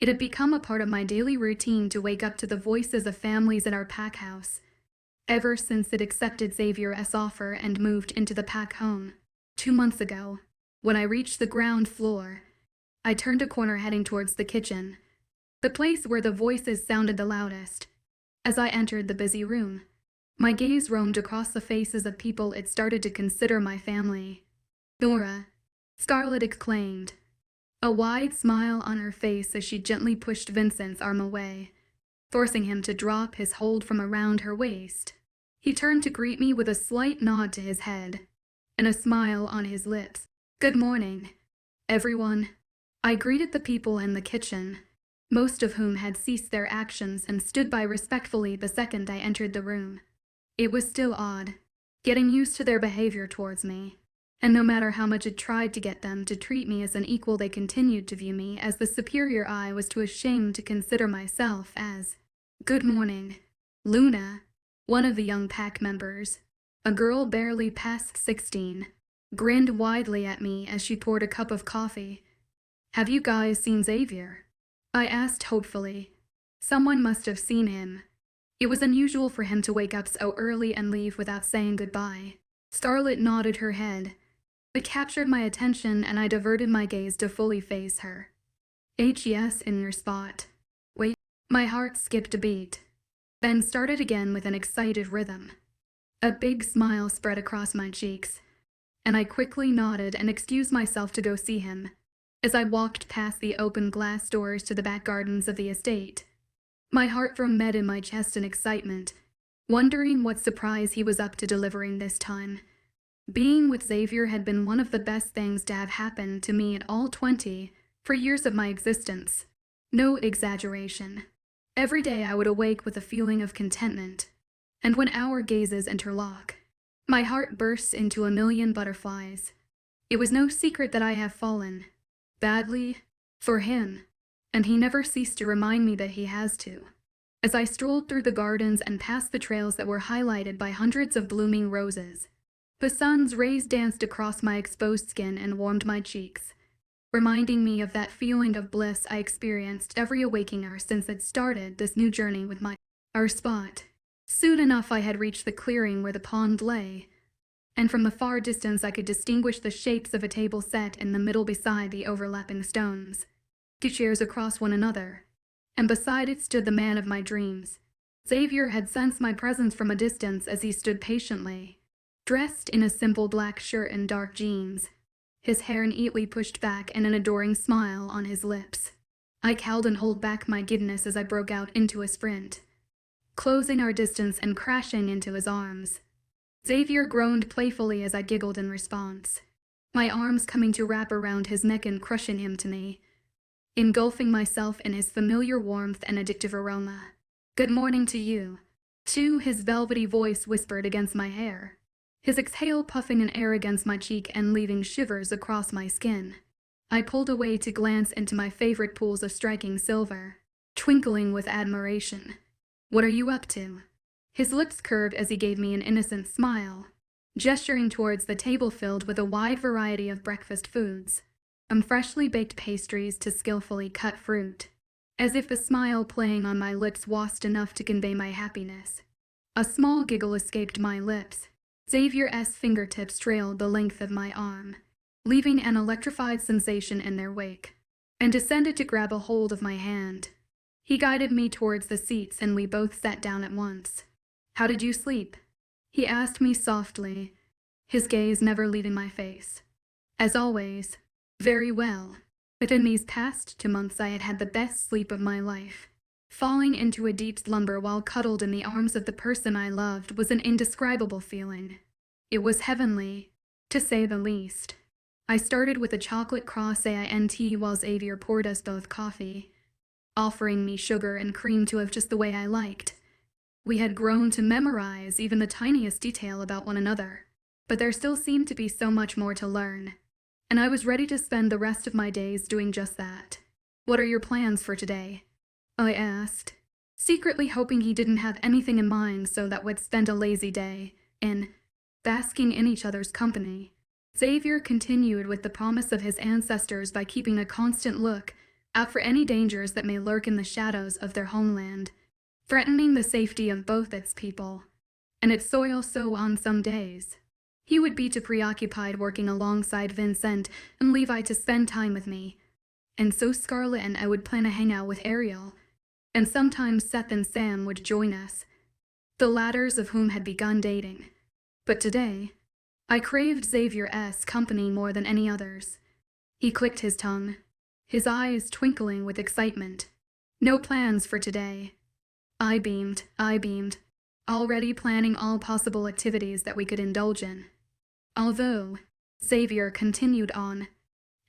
It had become a part of my daily routine to wake up to the voices of families at our pack house, ever since it accepted Xavier's offer and moved into the pack home 2 months ago. When I reached the ground floor, I turned a corner heading towards the kitchen, the place where the voices sounded the loudest. As I entered the busy room, my gaze roamed across the faces of people it started to consider my family. Nora, Scarlett exclaimed, a wide smile on her face as she gently pushed Vincent's arm away, forcing him to drop his hold from around her waist. He turned to greet me with a slight nod to his head, and a smile on his lips. Good morning, everyone. I greeted the people in the kitchen, most of whom had ceased their actions and stood by respectfully the second I entered the room. It was still odd, getting used to their behavior towards me, and no matter how much it tried to get them to treat me as an equal, they continued to view me as the superior I was too ashamed to consider myself as. "Good morning, Luna," one of the young pack members, a girl barely past 16, grinned widely at me as she poured a cup of coffee. "Have you guys seen Xavier?" I asked hopefully. Someone must have seen him. It was unusual for him to wake up so early and leave without saying goodbye. Scarlet nodded her head. It captured my attention and I diverted my gaze to fully face her. "Yes, in your spot." Wait, my heart skipped a beat, then started again with an excited rhythm. A big smile spread across my cheeks, and I quickly nodded and excused myself to go see him. As I walked past the open glass doors to the back gardens of the estate, my heart thrummed in my chest in excitement, wondering what surprise he was up to delivering this time. Being with Xavier had been one of the best things to have happened to me at all 20 for years of my existence. No exaggeration. Every day I would awake with a feeling of contentment, and when our gazes interlock, my heart bursts into a million butterflies. It was no secret that I have fallen badly for him, and he never ceased to remind me that he has too. As I strolled through the gardens and past the trails that were highlighted by hundreds of blooming roses, the sun's rays danced across my exposed skin and warmed my cheeks, reminding me of that feeling of bliss I experienced every awaking hour since it started this new journey with our spot. Soon enough I had reached the clearing where the pond lay, and from the far distance I could distinguish the shapes of a table set in the middle beside the overlapping stones, 2 chairs across one another, and beside it stood the man of my dreams. Xavier had sensed my presence from a distance as he stood patiently, dressed in a simple black shirt and dark jeans, his hair neatly pushed back and an adoring smile on his lips. I cowed and held back my giddiness as I broke out into a sprint, closing our distance and crashing into his arms. Xavier groaned playfully as I giggled in response, my arms coming to wrap around his neck and crushing him to me, engulfing myself in his familiar warmth and addictive aroma. "Good morning to you," too, his velvety voice whispered against my hair, his exhale puffing an air against my cheek and leaving shivers across my skin. I pulled away to glance into my favorite pools of striking silver, twinkling with admiration. "What are you up to?" His lips curved as he gave me an innocent smile, gesturing towards the table filled with a wide variety of breakfast foods, from freshly baked pastries to skillfully cut fruit, as if the smile playing on my lips wasn't enough to convey my happiness. A small giggle escaped my lips. Xavier's fingertips trailed the length of my arm, leaving an electrified sensation in their wake, and descended to grab a hold of my hand. He guided me towards the seats and we both sat down at once. "How did you sleep?" he asked me softly, his gaze never leaving my face. "As always, very well. Within these past 2 months I had had the best sleep of my life. Falling into a deep slumber while cuddled in the arms of the person I loved was an indescribable feeling. It was heavenly, to say the least. I started with a chocolate croissant while Xavier poured us both coffee, offering me sugar and cream to have just the way I liked. We had grown to memorize even the tiniest detail about one another, but there still seemed to be so much more to learn, and I was ready to spend the rest of my days doing just that. "What are your plans for today?" I asked, secretly hoping he didn't have anything in mind so that we'd spend a lazy day in basking in each other's company. Xavier continued with the promise of his ancestors by keeping a constant look out for any dangers that may lurk in the shadows of their homeland, threatening the safety of both its people and its soil. So on some days, he would be too preoccupied working alongside Vincent and Levi to spend time with me, and so Scarlett and I would plan a hangout with Ariel, and sometimes Seth and Sam would join us, the latters of whom had begun dating. But today, I craved Xavier's company more than any others. He clicked his tongue, his eyes twinkling with excitement. "No plans for today." I beamed, already planning all possible activities that we could indulge in. "Although," Xavier continued on,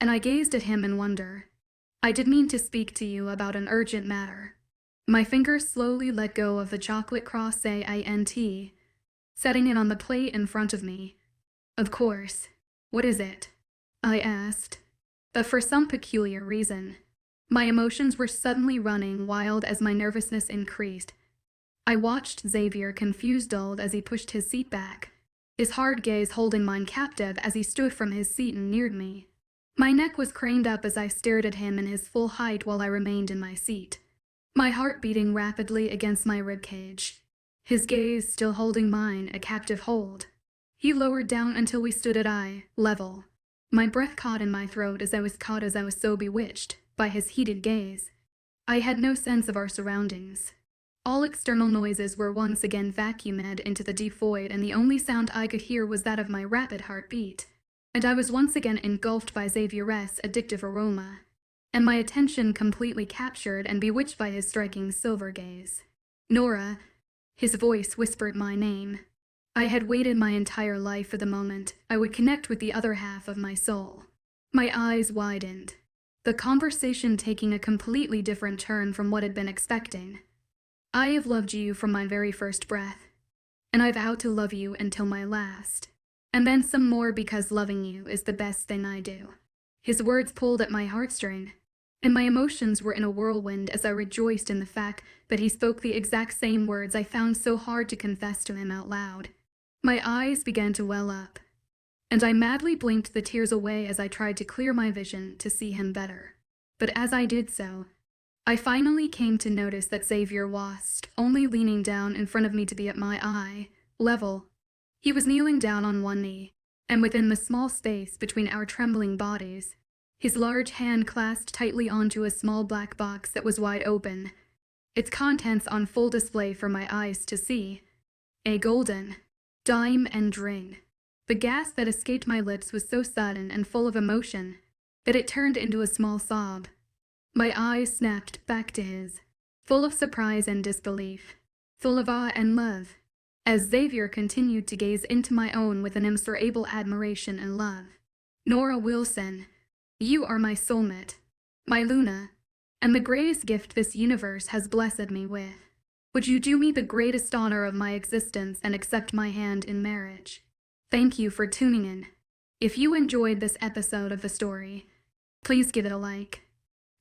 and I gazed at him in wonder, "I did mean to speak to you about an urgent matter." My fingers slowly let go of the chocolate croissant, setting it on the plate in front of me. "Of course." "What is it?" I asked. But for some peculiar reason, my emotions were suddenly running wild as my nervousness increased. I watched Xavier confused as he pushed his seat back, his hard gaze holding mine captive as he stood from his seat and neared me. My neck was craned up as I stared at him in his full height while I remained in my seat, my heart beating rapidly against my ribcage, his gaze still holding mine a captive hold. He lowered down until we stood at eye level. My breath caught in my throat as I was so bewitched by his heated gaze. I had no sense of our surroundings. All external noises were once again vacuumed into the deep void, and the only sound I could hear was that of my rapid heartbeat. And I was once again engulfed by Xavier's addictive aroma, and my attention completely captured and bewitched by his striking silver gaze. "Nora," his voice whispered my name. I had waited my entire life for the moment I would connect with the other half of my soul. My eyes widened, the conversation taking a completely different turn from what I'd been expecting. "I have loved you from my very first breath, and I vowed to love you until my last, and then some more because loving you is the best thing I do." His words pulled at my heartstring, and my emotions were in a whirlwind as I rejoiced in the fact that he spoke the exact same words I found so hard to confess to him out loud. My eyes began to well up, and I madly blinked the tears away as I tried to clear my vision to see him better. But as I did so, I finally came to notice that Xavier was only leaning down in front of me to be at my eye level. He was kneeling down on one knee, and within the small space between our trembling bodies, his large hand clasped tightly onto a small black box that was wide open, its contents on full display for my eyes to see. A golden diamond ring. The gasp that escaped my lips was so sudden and full of emotion that it turned into a small sob. My eyes snapped back to his, full of surprise and disbelief, full of awe and love, as Xavier continued to gaze into my own with an immeasurable admiration and love. "Nora Wilson, you are my soulmate, my Luna, and the greatest gift this universe has blessed me with. Would you do me the greatest honor of my existence and accept my hand in marriage?" Thank you for tuning in. If you enjoyed this episode of the story, please give it a like.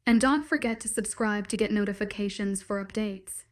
And don't forget to subscribe to get notifications for updates.